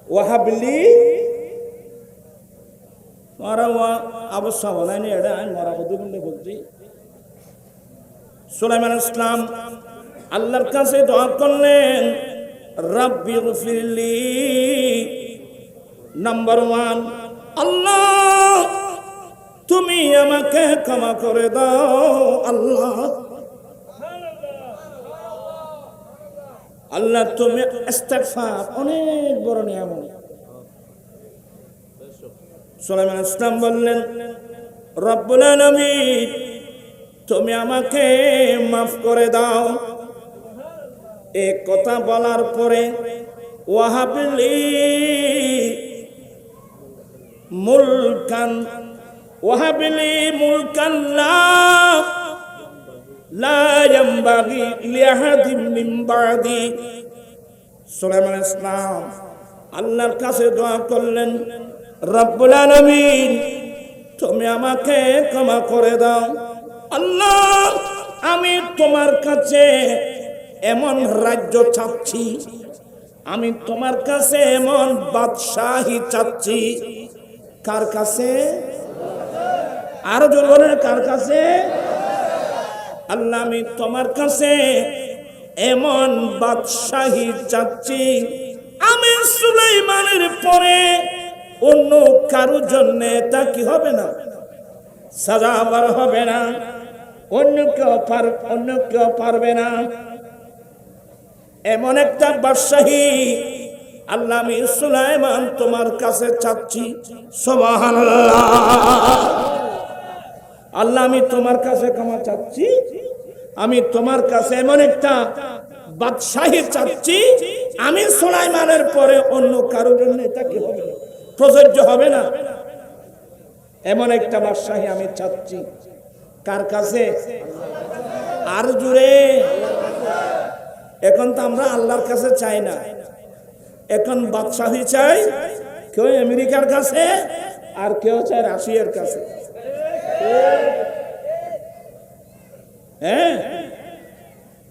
ওয়াহাবলি মারা অবস্থা বলেনি, এটা আমি মরা বলতে বলছি। সুলাইমান আলাইহিস সালাম আল্লাহর কাছে দোয়া করলেন, রাব্বি গফিরলি। নাম্বার 1, আল্লাহ তুমি আমাকে ক্ষমা করে দাও। আল্লাহ আল্লাহ তুমি ইস্তিগফার অনেক বড় নিয়ামত। সুলাইমান আলাইহিস সালাম বললেন, রব্বুল আলামিন তুমি আমাকে মাফ করে দাও। এই কথা বলার পরে ওয়াহাবলি মুলকান লা ইয়ানবাগি লিআহাদিন মিন বাদি। সুলাইমান আলাইহিস সালাম আল্লাহর কাছে দোয়া করলেন, রব্বুল আলামিন তুমি আমাকে ক্ষমা করে দাও। আল্লাহ আমি তোমার কাছে এমন রাজ্য চাচ্ছি, আমি তোমার কাছে এমন বাদশাহী চাচ্ছি। কার কাছে? আরো জোরে বলেন, কার কাছে? আল্লাহ আমি তোমার কাছে এমন বাদশাহী চাচ্ছি, আমি সুলাইমানের পরে অন্য কারো জন্য তা কি হবে না, সাজাবার হবে না, অন্য কেউ পারবে না। এমন একটা বাদশাহী আল্লাহ আমি সুলাইমান তোমার কাছে চাচ্ছি। সুবহানাল্লাহ। আল্লাহ আমি তোমার কাছে ক্ষমা চাচ্ছি, আমি তোমার কাছে এমন একটা বাদশাহী চাচ্ছি, আমি সুলাইমানের পরে অন্য কারো জন্য এটা কি হবে না, প্রযোজ্য হবে না। এমন একটা বাদশাহী আমি চাচ্ছি। কার কাছে? আর জুড়ে। এখন তো আমরা আল্লাহর কাছে চাই না, এখন বাদশাহী চাই। কেউ আমেরিকার কাছে, আর কেউ চায় রাশিয়ার কাছে। হ্যাঁ,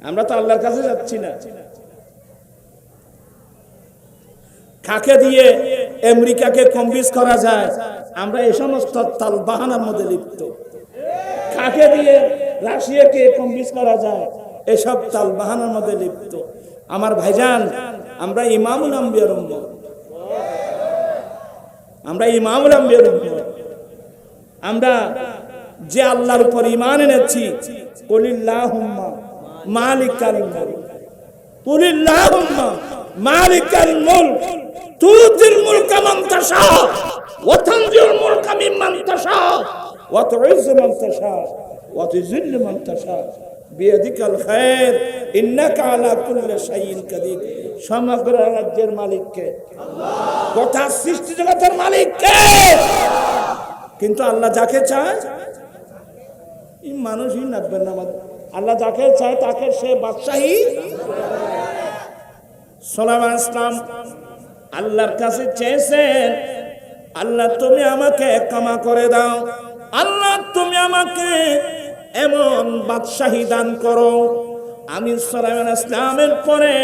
আমরা তো আল্লাহর কাছে যাচ্ছি না। কাকে দিয়ে আমেরিকাকে কনভিন্স করা যায়, আমরা এই সমস্ত তাল বাহানার মধ্যে লিপ্ত। কাকে দিয়ে রাশিয়াকে কনভিন্স করা যায়, এসব তাল বাহানার মধ্যে লিপ্ত। আমার ভাইজান, আমরা ইমামুল আম্বিয়ার উম্মত, আমরা ইমামুল আম্বিয়ার উম্মত। আমরা যে আল্লাহর উপর ঈমান এনেছি, কুলিল্লাহুম্মা মালিকাল মুলক, কুলিল্লাহুম্মা মালিকাল মুলক তুতিল মুলকা মান তাশা ওয়া তানজিউল মুলকা মিম্মান তাশা ওয়া তুইজ্জু মান তাশা ওয়া তুযিল্লু মান তাশা বিয়াদিকাল খায়র ইন্নাকা আলা কুল্লি শাইইন কাদির। সমগ্র রাজ্যের মালিক কে? আল্লাহ। গোটা সৃষ্টি জগতের মালিক কে? কিন্তু আল্লাহ যাকে চায়, এই মানুষই নাববেন না, আল্লাহ যাকে চায় তাকে সে বাদশাহী। সুলাইমান আলাইহিস সালাম আল্লাহর কাছে চেয়েছেন, আল্লাহ তুমি আমাকে ক্ষমা করে দাও, আল্লাহ তুমি আমাকে এমন বাদশাহী দান করো, আমি সুলাইমান আলাইহিস সালামের পরে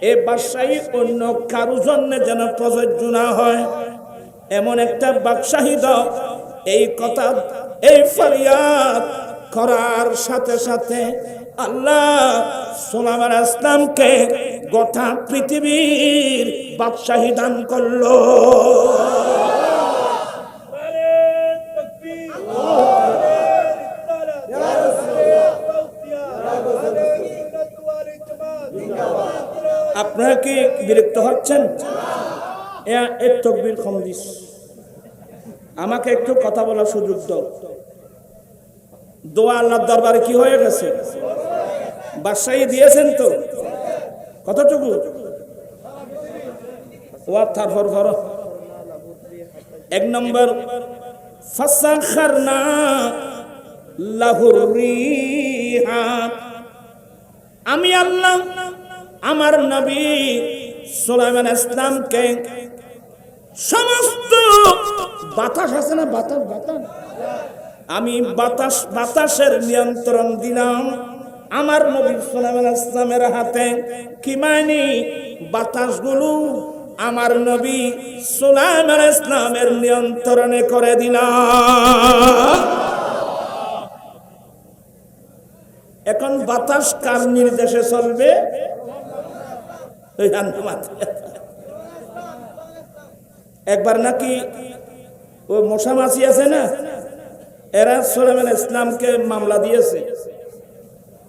এই বাদশাহী অন্য কারো জন্য যেন প্রযোজ্য না হয়, এমন একটা বাদশাহী দাও। এই কথা, এই ফরিয়াদ করার সাথে সাথে আল্লাহ সুলাইমান আলাইহিস সালামকে গোটা পৃথিবীর বাদশাহী দান করলো। আপনারা কি বিরক্ত হচ্ছেন? এক তাকবীর কম দিস, আমাকে একটু কথা বলার সুযোগ দাও। দোয়া আল্লাহর দরবারে কি হয়ে গেছে? বাদশাহী দিয়েছেন তো। কতটুকু? ওয়া তারপর পড়ো। এক নম্বর ফাসাখারনা লাহুর রিহা, আমি আল্লাহ আমার নবী সুলাইমান ইসলামকে সমস্ত বাতাস আছে না, বাতাস বাতাস, আমি বাতাসের নিয়ন্ত্রণ দিলাম আমার নবী সুলাইমান ইসলামের হাতে। কি মানে বাতাসগুলো আমার নবী সুলাইমান ইসলামের নিয়ন্ত্রণে করে দিলাম। এখন বাতাস কার নির্দেশে চলবে? একবার নাকি ও মশা মাছি আছে না, এরা সুলাইমান ইসলামকে মামলা দিয়েছে,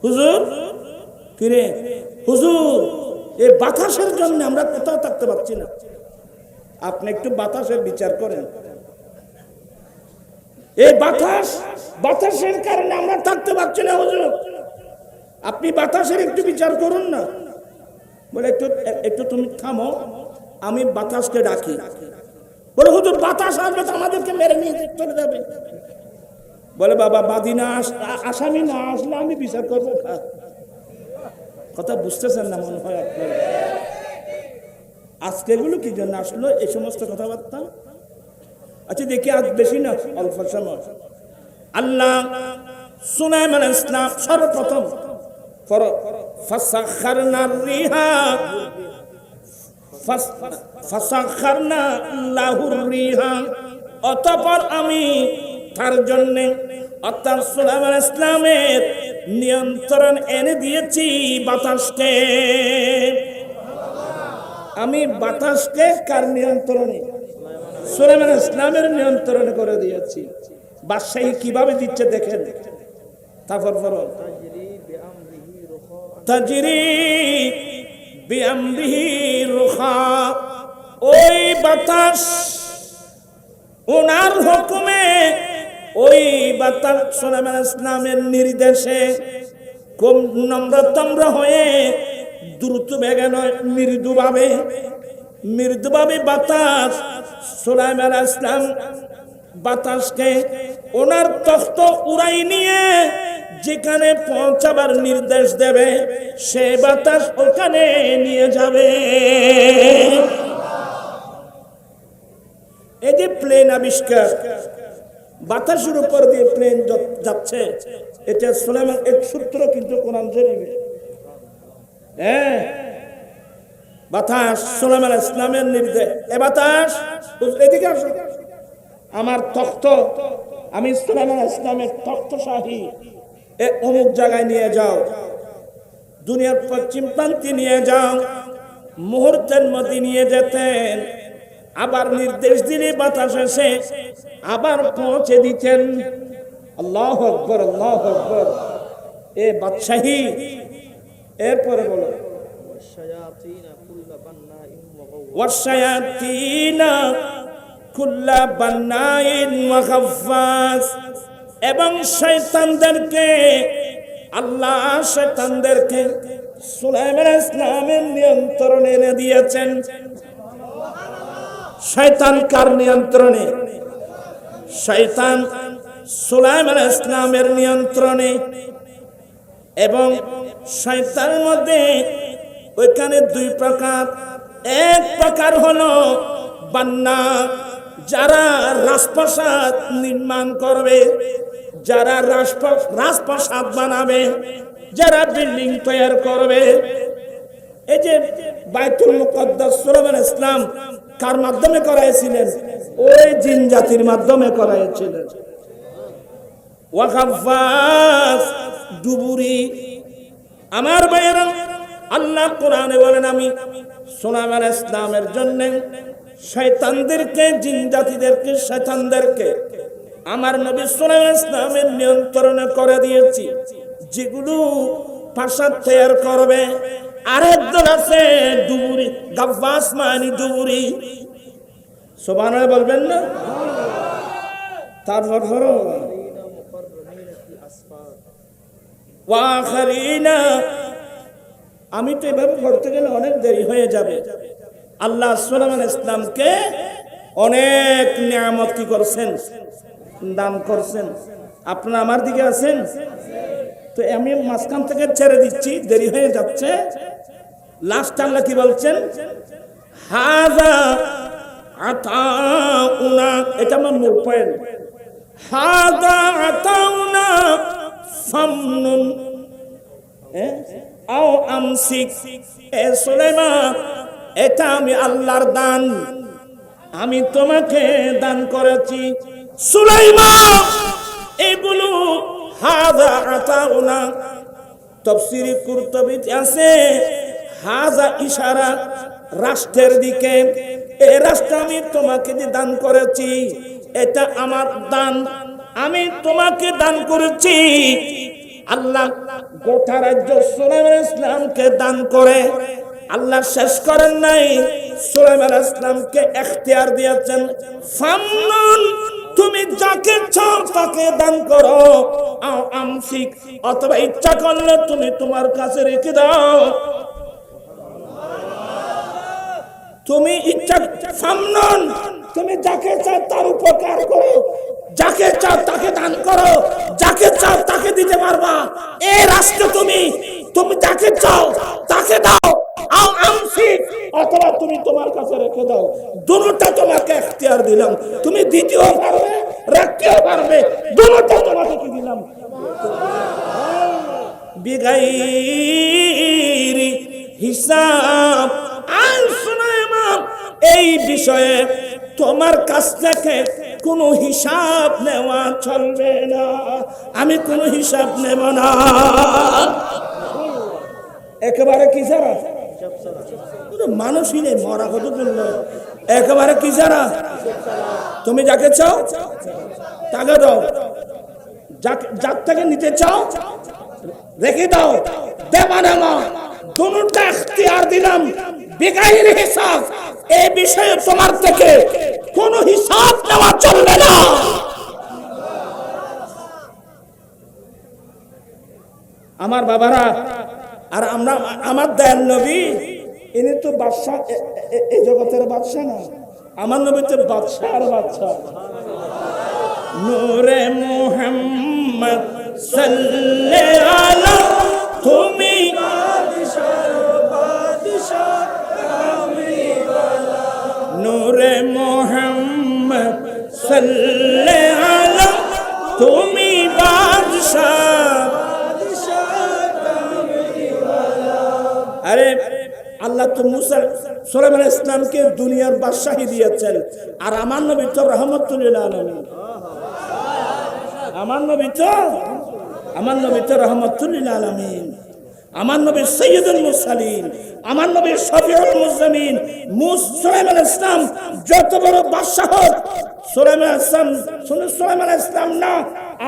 হুজুর কিরে হুজুর এই বাতাসের জন্য আমরা কোথাও থাকতে পারছি না, আপনি একটু বাতাসের বিচার করেন। এই বাতাসের কারণে আমরা থাকতে পারছি না হুজুর, আপনি বাতাসের একটু বিচার করুন না। বলে একটু তুমি থামো, আমি বাতাসকে ডাকি। বলে হুজুর বাতাস আসবে তো আমাদেরকে মেরে নিয়ে চলে যাবে। বলে বাবা বাদী না আসামি না আসলে আমি বিচার করবো। কথা বুঝতেছেন না মনে হয় আপনারা? আজকে এগুলো কি জন্য আসলো এই সমস্ত কথাবার্তা? আচ্ছা দেখি আজ বেশি না অল্প সময় আল্লাহ সুলাইমান ইসলাম সর্বপ্রথম ফাসাখারনা রিহা, ফাসাখারনা লাহুর রিহা, অতঃপর আমি তার জন্য অর্থাৎ সুলাইমান ইসলামের নিয়ন্ত্রণ এনে দিয়েছি বাতাসকে। আমি বাতাসকে কার নিয়ন্ত্রণে? সুলাইমান ইসলামের নিয়ন্ত্রণে করে দিয়েছি। বাদশাহী কিভাবে দিচ্ছে দেখেন। তারপর তাজরি বিআমরিহি রুখা, ওই বাতাস ওনার হুকুমে, ওই বাতাস সুলাইমান ইসলামের নির্দেশে খুব নম্রতম্র হয়ে দ্রুত বেগে নয় মৃদুভাবে বাতাস সুলাইমান ইসলাম বাতাসকে ওনার তখ্ত উড়াই নিয়ে যেখানে পৌঁছাবার নির্দেশ দেবে সে বাতাস ওখানে নিয়ে যাবে। এই যে প্লেন আবিষ্কার, বাতাসের উপর দিয়ে প্লেন যাচ্ছে, এটা সুলাইমান এক সূত্র কিন্তু কোরআন শরীফে। হ্যাঁ, বাতাস সুলাইমান ইসলামের নির্দেশ। এ বাতাস এদিকে আসো, আমার তখ্ত, আমি সুলাইমান ইসলামের তখ্তশাহী অমুক জায়গায় নিয়ে যাও, দুনিয়ার পশ্চিম প্রান্তে নিয়ে যাও। মুহূর্তের মধ্যে নিয়ে যেতেন, আবার নির্দেশ দিলে বাতাস এসে আবার পৌঁছে দিতেন। আল্লাহু আকবার, আল্লাহু আকবার। এ বাদশাহী। এরপরে বলো ওয়াশায়াতিনা কুল্লা বান্নাইন ওয়া গাফফাস, এবং শয়তানদেরকে আল্লাহ শয়তানদেরকে সুলাইমান ইসলামের নিয়ন্ত্রণে এনে দিয়েছেন। শয়তান কার নিয়ন্ত্রণে? শয়তান সুলাইমান ইসলামের নিয়ন্ত্রণে। এবং শয়তানের মধ্যে ওইখানে দুই প্রকার। এক প্রকার হলো বান্না, যারা রাজপ্রাসাদ নির্মাণ করবে, যারা রাজপ্রাসাদ বানাবে, যারা বিল্ডিং তৈরি করবে। এই যে বাইতুল মুকদ্দাস সুলাইমান ইসলাম কার মাধ্যমে করাইছিলেন? ওই জিন জাতির মাধ্যমে করাইছিলেন। ওয়া গাফফাস, ডুবুরি। আমার ভাইয়েরা, আল্লাহ কোরআনে বলেন আমি সুলাইমান ইসলামের জন্য শয়তানদেরকে, জিন জাতিদেরকে, শয়তানদেরকে আমার নবী সুলাইমান ইসলামের নিয়ন্ত্রণে করে দিয়েছি, যেগুলো প্রাসাদ তৈরি করবে। আরেকজন আছে ডুবুরি, গাফফাস মানে ডুবুরি। সুবহানাল্লাহ বলবেন না? তারপর ধরো ওয়াখারিনা, আমি তো এভাবে পড়তে গেলে অনেক দেরি হয়ে যাবে। আল্লাহ সুলাইমান ইসলামকে অনেক নিয়ামত কি করছেন, দান করছেন। আপনারা আমার দিকে আছেন তো আমি মাঝখান থেকে ছেড়ে দিচ্ছি, দেরি হয়ে যাচ্ছে। লাস্ট আল্লাহ কি বলছেন, হাযা আতাউনা, এটা আমার মূল পয়েন্ট। হাযা আতাউনা ফামনুন আও আমসিক, এ সুলাইমান এটা আমি আল্লাহর দান, আমি তোমাকে দান করেছি। সুলাইমান এই বলু হাযা আতাউনা, তাফসীরে কুরতুবীতে আছে হাযা ইশারা রাষ্ট্রের দিকে, এই রাষ্ট্র আমি তোমাকে যে দান করেছি, এটা আমার দান, আমি তোমাকে দান করেছি। আল্লাহ গোটা রাজ্য সুলাইমান ইসলামকে দান করে আল্লাহ শেষ করেন নাই, সুলাইমান ইসলামকে এখতিয়ার দিয়েছেন, ফামনুন তুমি যাকে চাও তাকে দান করো, আও আমসিক অথবা ইচ্ছা করলে তুমি তোমার কাছে রেখে দাও। তুমি ইচ্ছা ফামনুন তুমি যাকে চাও তার উপকার করো, যাকে চাও তাকে দান করো, যাকে চাও তাকে দিতে পারবা। এই রাষ্ট্র তুমি তুমি যাকে চাও তাকে দাও, আও আমসিক অথবা তুমি তোমার কাছে রেখে দাও। দুটোটা তোমাকে এখতিয়ার দিলাম, তুমি দিতেও পারবে রাখতেও পারবে, দুটোটা তোমাকে কি দিলাম, বিগাইরি হিসাব। আর সুলাইমান এই বিষয়ে তোমার কাছ থেকে কোনো হিসাব নেওয়া চলবে না, আমি কোনো হিসাব নেব না। একেবারে কি যারা মানুষই নেই, মরা কত বলল, একেবারে কি যারা তুমি যাকে চাও তাকে দাও, যার থেকে নিতে চাও রেখে দাও, দেবা না, দুটোটা এখতিয়ার দিলাম বিগাইর হিসাব। এই বিষয়ে তোমার থেকে কোনো হিসাব নেওয়া চলবে না। আমার বাবারা, আর আমরা আমার দয়াল নবী ইনি তো বাদশা, এই জগতের বাদশা না, আমার নবী তো বাদশা আর বাদশা। নূরে মুহাম্মদ সাল্লাল্লাহু আলা, তুমি নূরে মুহাম্মদ সাল্লাল্লাহু আলা, তুমি বাদশাহ। আরে আল্লাহ তো মুসা সুলাইমান ইসলামকে দুনিয়ার বাদশাহী দিয়েছেন, আর আমার নবী তো রাহমাতুল লিল আলামিন। আমার নবী তো রাহমাতুল লিল আলামিন, আমার নবী সাইয়্যিদুল মুরসালিন, আমার নবী শফিউল মুজলিমিন। সুলাইমান ইসলাম যত বড় বাদশাহ হোক, সুলাইমান ইসলাম না,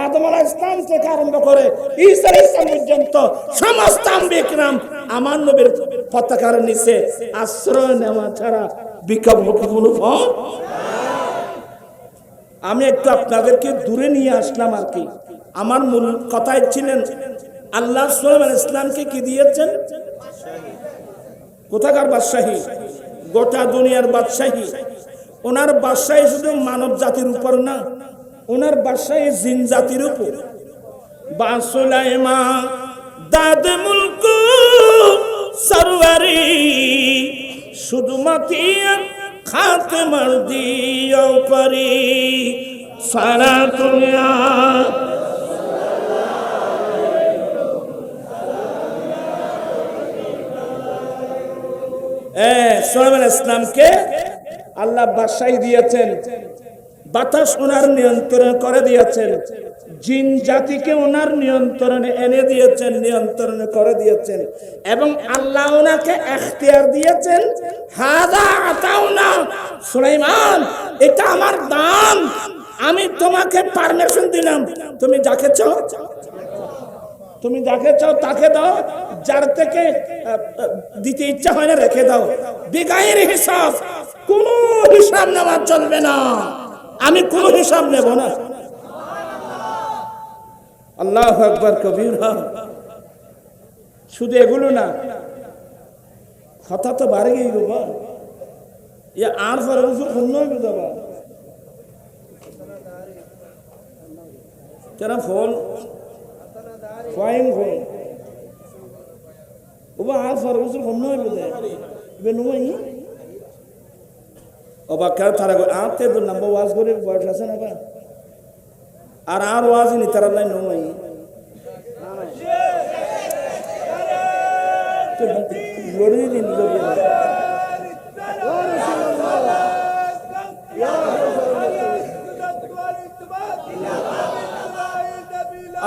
আদম আলাইহিস সালাম থেকে আরম্ভ করে ঈসা আলাইহিস সালাম পর্যন্ত সমস্ত আম্বিয়া কিরাম আমার নবীর পতাকার নিচে আশ্রয় নেওয়া ছাড়া বিকল্প কোনো পথ। আমি একটু আপনাদেরকে দূরে নিয়ে আসলাম আর কি। আমার মূল কথাই ছিলেন আল্লাহ সুলাইমান ইসলামকে কি দিয়েছেন, কোথাকার বাদশাহী, গোটা দুনিয়ার বাদশাহী। ওনার বাদশাহী শুধু মানব জাতির উপর না, ওনার বাদশাহী জিন জাতির উপর। বা সুলাইমান দাদ মুলক সরওয়ারি, শুধু মাতিয়া খাতে মার দিও পারি সারা দুনিয়া। সুলাইমান ইসলামকে আল্লাহ বাদশাহী দিয়েছেন, বাতাস ওনার নিয়ন্ত্রণ করে দিয়েছেন, জিন জাতিকে ওনার নিয়ন্ত্রণে এনে দিয়েছেন, নিয়ন্ত্রণ করে দিয়েছেন, এবং আল্লাহ ওনাকে এখতিয়ার দিয়েছেন, হাযা আতাউনা সুলাইমান, এটা আমার দান, আমি তোমাকে পারমিশন দিলাম, তুমি যাকে চাও তাকে দাও, যার থেকে দিতে ইচ্ছা হয় না রেখে দাও, বিগাইর হিসাব, কোনো হিসাব নেওয়া চলবে না, আমি কোনো হিসাব নেব না। আল্লাহু আকবার কবীরা। শুধু এগুলো না, কথা তো বাড়ে গিয়ে বাবা, ইয়া আর ফরজুর খুন্নই বুঝাবা তেরা ফল ফাইন ফল ওবা আর ফরজুর খুন্নই বুঝে বেনুই ওবা কার তারা আতে তো নাম্বার ওয়াজ করে বয়স আছে না বা আর ওয়াজ নি তারা নাই নই তো লড়ি দিন লড়ি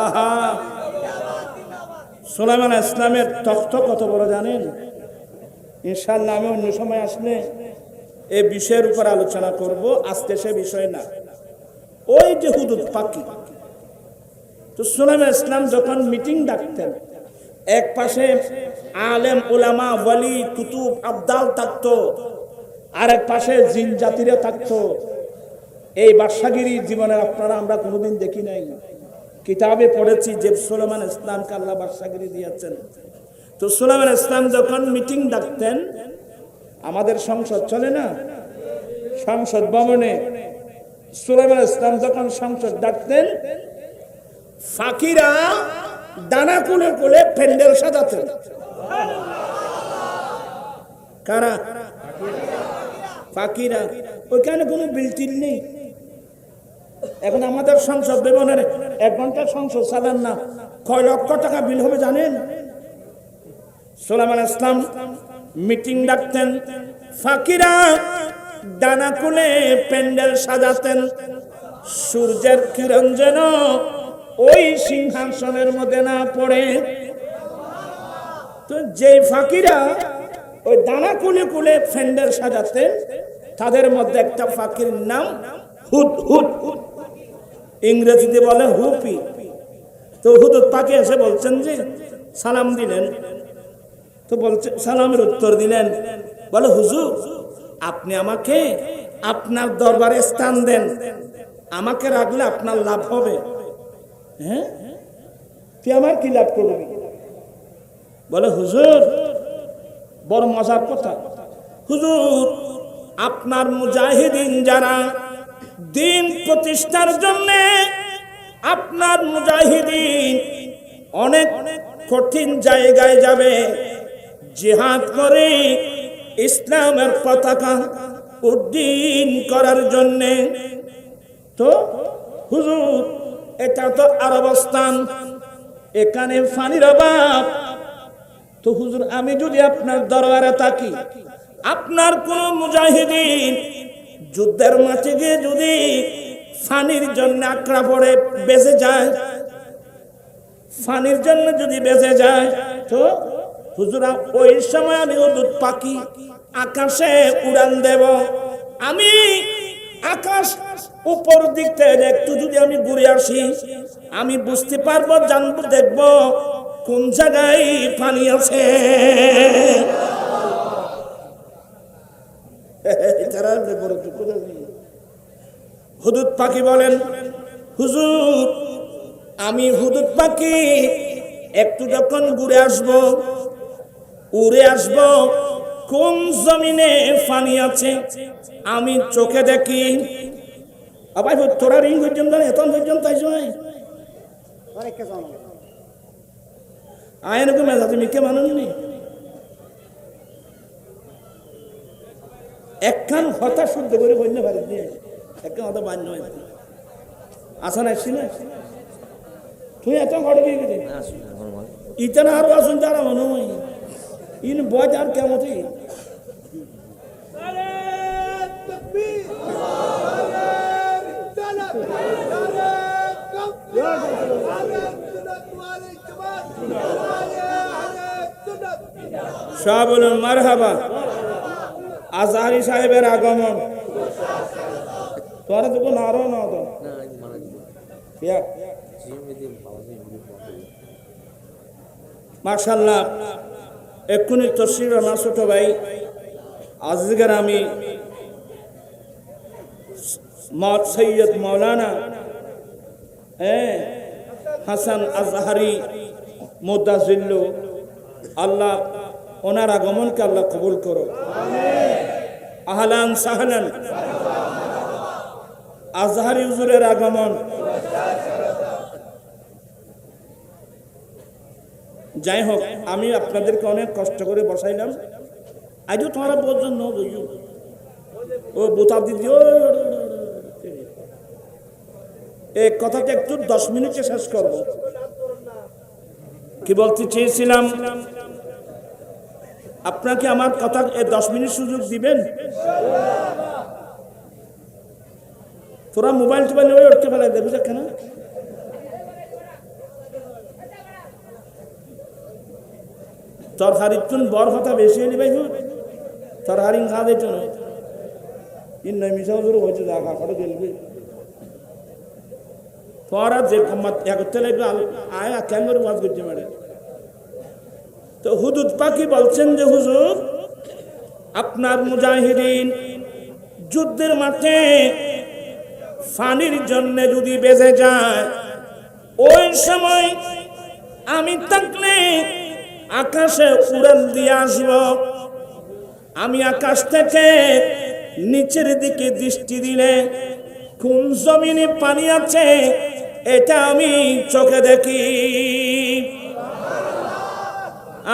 আহা সুলাইমান ইসলামের তখ্ত কত বড় জানেন ইনশাআল্লাহ আমি অন্য সময় আসলে এই বিষয়ের উপর আলোচনা করব আজকে সে বিষয় না ওই যে হুদুদ পাখি তো সুলাইমান ইসলাম যখন মিটিং ডাকতেন এক পাশে আলেম উলামা ওয়ালি কুতুব আবদাল থাকতো আর এক পাশে জিন জাতিরা থাকতো এই বাদশাগিরি জীবনে আপনারা আমরা কোনোদিন দেখি নাই কিতাবে পড়েছি যে সুলাইমান ইসলামকে আল্লাহ বাদশাগিরি দিয়েছেন তো সুলাইমান ইসলাম যখন মিটিং ডাকতেন আমাদের সংসদ চলে না সংসদ ভবনে সুলাইমান ইসলাম যখন সংসদ ডাকতেন ফাকিরা দানা কুলে কুলে প্যান্ডেল সাজাতেন কারা ফাকিরা ওইখানে কোনো বিল্টিল নেই এখন আমাদের সংসদ ভবনের 1 ঘন্টা সংসদ চালান না কয় লক্ষ টাকা বিল হবে জানেন সুলাইমান ইসলাম মিটিং ডাকতেন ফাকিরা দানা কুলে প্যান্ডেল সাজাতেন সূর্যের কিরণ যেন ওই সিংহাসনের মধ্যে না পড়ে তো যে ফাকিরা ওই দানা কুলে কুলে প্যান্ডেল সাজাতেন তাদের মধ্যে একটা ফাকির নাম হুদহুদ ইংরেজিতে বলে হুপি তো হুদহুদ পাখি এসে বলছেন যে সালাম দিলেন তো বলছে সালামের উত্তর দিলেন বলে হুজুর আপনি আমাকে আপনার দরবারে স্থান দেন আমাকে রাখলে আপনার লাভ হবে হ্যাঁ তুই আমার কি লাভ করবি বলে হুজুর বড় মজার কথা হুজুর আপনার মুজাহিদিন যারা দিন প্রতিষ্ঠার জন্য আপনার মুজাহিদিন অনেক কঠিন জায়গায় যাবে জিহাদ করে ইসলামের পতাকা উড্ডীন করার জন্য তো হুজুর এটা তো আরবস্থান এখানে পানির অভাব তো হুজুর আমি যদি আপনার দরবারে থাকি আপনার কোন মুজাহিদিন যুদ্ধের মাঠে গিয়ে যদি পানির জন্য আকড়া পড়ে বেঁচে যায় পানির জন্য যদি বেঁচে যায় তো হুজুর ওই সময় আমি হুদহুদ পাখি আকাশে উড়ান দেব আমি আকাশ উপর দিক থেকে একটু যদি আমি ঘুরে আসি আমি বুঝতে পারবো জানবো দেখবো কোন জায়গায় পানি আছে হুদহুদ পাখি বলেন হুজুর আমি হুদহুদ পাখি একটু যখন ঘুরে আসবো উড়ে আসবো কোন জমিনে পানি আছে আমি চোখে দেখি আবার তোরা রিং পর্যন্ত এত পর্যন্ত আয়নকে মেজাজ মিকে মানুষ নেই একখান হতা শুদ্ধ করে বন্য ভারত দিয়ে একখান হতা বান্য আসা না আসছি না তুই এত ঘরে দিয়ে গেলি ইতানা আরো আসুন যারা মনে হয় ইন বয় আর কেমন সব বলুন মারহাবা আজহারি সাহেবের আগমন তোরা তো নারো না তো মাশাআল্লাহ এক্ষুনি তসরির আমার ছোট ভাই আজকের আমি সৈয়দ মৌলানা হাসান আজহারি মুদাজিল্লু আল্লাহ ওনার আগমনকে আল্লাহ কবুল করো আহলান সাহলান। আজহারি হুজুরের আগমন। যাই হোক, আমি আপনাদেরকে অনেক কষ্ট করে বসাইলাম। আজও তোমারা বলছেন ও বোতা দিদি এই কথাটা একটু 10 মিনিটে শেষ করব। কি বলতে চেয়েছিলাম, আপনাকে আমার কথা 10 মিনিট সুযোগ দিবেন? তোরা মোবাইল টোবাইল উঠতে ফেলাই দেবে কেন? তরকারির চুন বর কথা বেশি হলি ভাই, তরকারি খা দিত না ইন্ন মিশা শুরু হয়েছে, দেখা করে গেলবে পর যে একতে লাগবে আয় কেন করে ওয়াজ করছে ম্যাডাম। তো হুদুদ পাখি বলছেন যে হুজুর, আপনার মুজাহিদিন যুদ্ধের মাঠে ফানির জন্য যদি বেঁচে যায়, ওই সময় আমি থাকলে আকাশে উড়াল দিয়ে আসব। আমি আকাশ থেকে নিচের দিকে দৃষ্টি দিলে কোন জমিনে পানি আছে এটা আমি চোখে দেখি।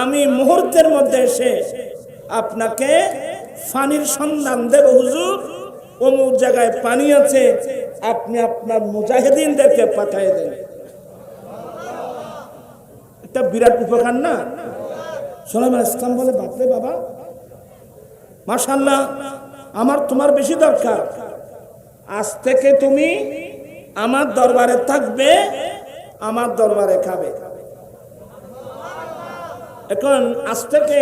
আমি মুহূর্তের মধ্যে এসে আপনাকে পানির সন্ধান দেব হুজুর, অমুক জায়গায় পানি আছে, আপনি আপনার মুজাহিদিনদেরকে পাঠিয়ে দেন। এটা বিরাট উপকার না? সুলাইমান ইসলাম বলে, বাপরে বাবা, মাশাআল্লাহ, আমার তোমার বেশি দরকার। আজ থেকে তুমি আমার দরবারে থাকবে, আমার দরবারে খাবে। এখন আজ থেকে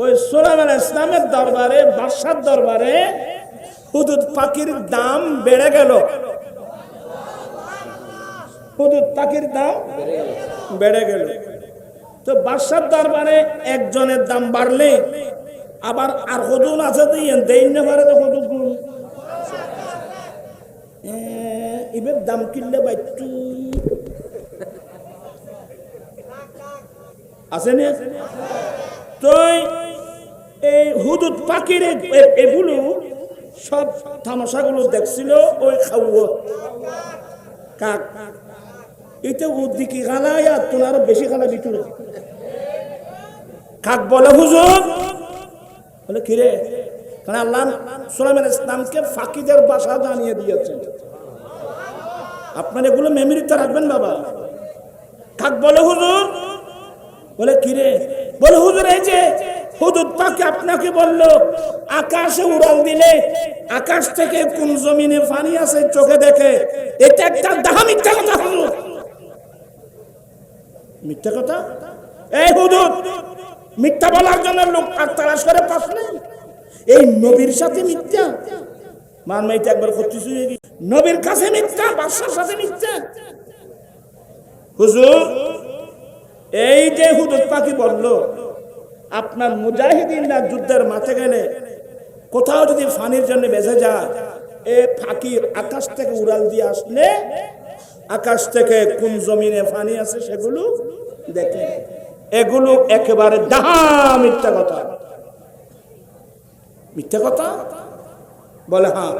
ওই সুলাইমান ইসলামের দরবারে, বাদশার দরবারে হুদুদ পাখির দাম বেড়ে গেল। হুদুদ পাখির দাম বেড়ে গেল। তো বাদশার দরবারে একজনের দাম বাড়লে আবার আর হুদুদ আছে দেই না পারে, তো হুদুদ এবার দাম কিনলে বাইটু আছে না? তো এই হুদুদ পাখির এগুলো সব তামাশাগুলো দেখছিল ওই খাওয়া কাক। এটা ওদিকে গালায় আর তোর আরো বেশি গালা ভিতরে। কাক বলে, হুজুর বলে কিরে, কারণ আল্লাহ সুলাইমান ইসলামকে ফাকিদের ভাষা জানিয়ে দিয়েছেন। আপনার এগুলো মেমোরিতে রাখবেন বাবা। কাক বলে, হুজুর বলে কিরে, বলে হুজুর এই যে হুদুদ পাখি আপনাকে বলল আকাশে উড়াল দিলে আকাশ থেকে কোন জমিনে পানি আছে চোখে দেখে, এটা একটা দাহা মিথ্যা কথা। হুজুর মিথ্যা কথা? এই হুদুদ মিথ্যা বলার জন্য লোক আর তালাশ করে পাস নেই। এই নবীর সাথে মিথ্যা মান মাইতে একবার করতে শুয়ে গেছি, নবীর কাছে মিথ্যা, বাদশার সাথে মিথ্যা। হুজুর এই যে হুদুদ পাখি বলল আপনার মুজাহিদিনরা যুদ্ধের মাঠে গেলে কোথাও যদি ফানির জন্য বেঁচে যায়, এ ফাকির আকাশ থেকে উড়াল দিয়ে আসলে আকাশ থেকে কোন জমিনে ফানি আছে সেগুলো দেখে। এগুলো একেবারে ডাহা মিথ্যা কথা। মিথ্যা কথা বলে? হ্যাঁ।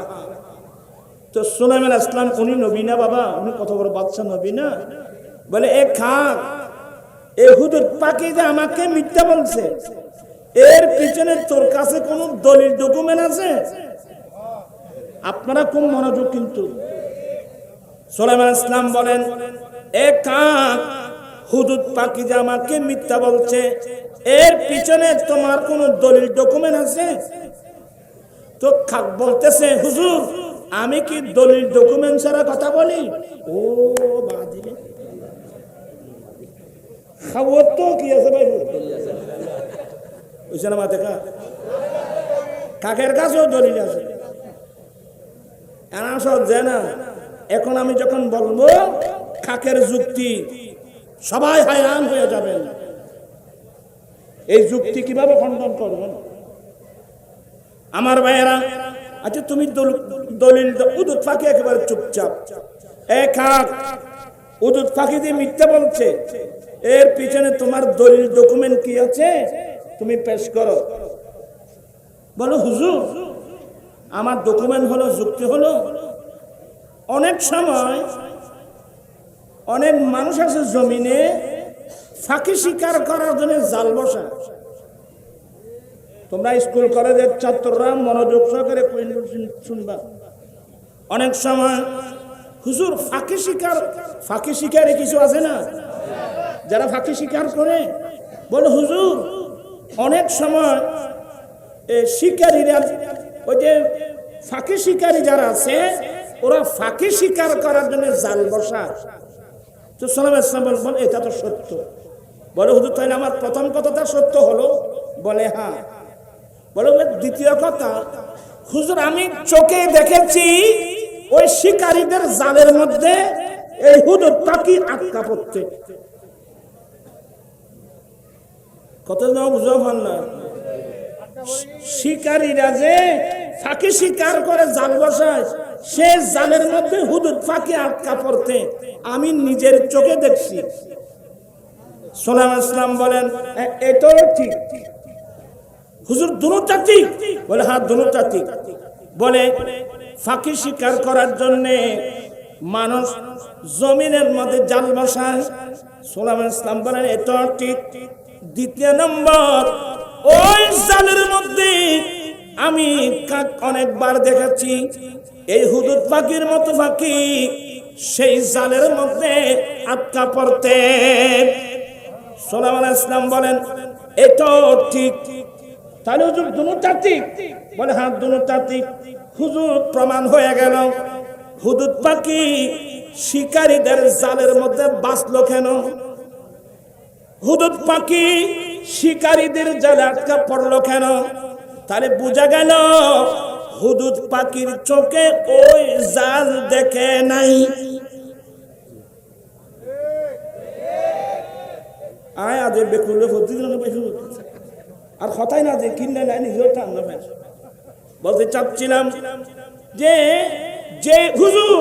তো সুলাইমান ইসলাম উনি নবী না বাবা? উনি কত বড় বাদশা, নবী না? বলে এ খাক, এই হুদুদ পাখি যে আমাকে মিথ্যা বলছে, এর পিছনে তোর কাছে কোন দলিল ডকুমেন্ট আছে? আপনারা খুব মনোযোগ কিন্তু। সুলাইমান ইসলাম বলেন, এ কাক, হুদুদ পাখি যে আমাকে মিথ্যা বলছে, এর পিছনে তোমার কোন দলিল ডকুমেন্ট আছে? তো খাক বলতেছে, হুজুর আমি কি দলিল ডকুমেন্ট ছাড়া কথা বলি? ও বাদি খাওয়ার তো কি আছে ভাই, বুঝছে না? মাথা কাকের কাছেও দলিল আছে। যে না, এখন আমি যখন বলবো কাকের যুক্তি, সবাই হায়রান হয়ে যাবেন। এই যুক্তি কিভাবে খণ্ডন করবেন আমার ভাইয়েরা? আচ্ছা তুমি দলিল, হুদুদ পাখি একেবারে চুপচাপ। এ কাক, হুদুদ পাখি দিয়ে মিথ্যা বলছে, এর পিছনে তোমার দলিল ডকুমেন্ট কি আছে তুমি পেশ করো। বলো হুজুর আমার ডকুমেন্ট হলো, যুক্তি হলো। অনেক সময় অনেক মানুষ আছে জমিনে ফাঁকি স্বীকার করার জন্য জাল বসা। তোমরা স্কুল কলেজের ছাত্ররা মনোযোগ সহকারে শুনবা। অনেক সময় হুজুর ফাঁকি শিকারে কিছু আছে না, যারা ফাঁকি স্বীকার করে বলে হুজুর অনেক সময় শিকারীরা, ওই যে ফাঁকি শিকারী যারা আছে ওরা ফাঁকি স্বীকার করার জন্য জাল বসা। তো সাল্লাল্লাহু আলাইহি ওয়াসাল্লাম বলেন এটা তো সত্য। বলে হুজুর তাহলে আমার প্রথম কথাটা সত্য হলো? বলে হ্যাঁ। বলে দ্বিতীয় কথা, হুজুর আমি চোখে দেখেছি ওই শিকারীদের জালের মধ্যে এই হুদুদ পাখি আটকা পড়ছে। কত না বুঝা ভাল না, শিকারীরা যে ফাঁকি শিকার করে জাল বসায় সে জালের মধ্যে হুদুদ পাখি আটকা পড়তে আমি নিজের চোখে দেখছি। সাল্লাল্লাহু আলাইহি ওয়াসাল্লাম বলেন এটাও ঠিক। হুজুর দুটোটা ঠিক? বলে হ্যাঁ দুটোটা ঠিক। বলে ফাঁকি শিকার করার জন্য মানুষ জমিনের মধ্যে জাল বসায়। সাল্লাল্লাহু আলাইহি ওয়াসাল্লাম বলেন এটাও ঠিক। দ্বিতীয় নম্বর, ওই জালের মধ্যে আমি অনেকবার দেখেছি এই হুদুদ পাখির মতো পাখি সেই জালের মধ্যে আটকা পড়তে। সাল্লাল্লাহু আলাইহি ওয়াসাল্লাম বলেন এটাও ঠিক। তাহলে হুজুর দুটোটা ঠিক? বলে হ্যাঁ দুটোটা ঠিক। হুজুর প্রমাণ হয়ে গেল হুদুদ পাখি শিকারীদের জালের মধ্যে বাঁচলো কেন? হুদুদ পাখি শিকারীদের জালে আটকা পড়লো কেন? তাহলে বোঝা গেল হুদুদ পাখির চোখে ওই জাল দেখে নাই। আয় আজ বেকুলে আর কথাই না যে কিনে নাই নিজেও টান্না ফেল। বলতে চাচ্ছিলাম যে যে হুজুর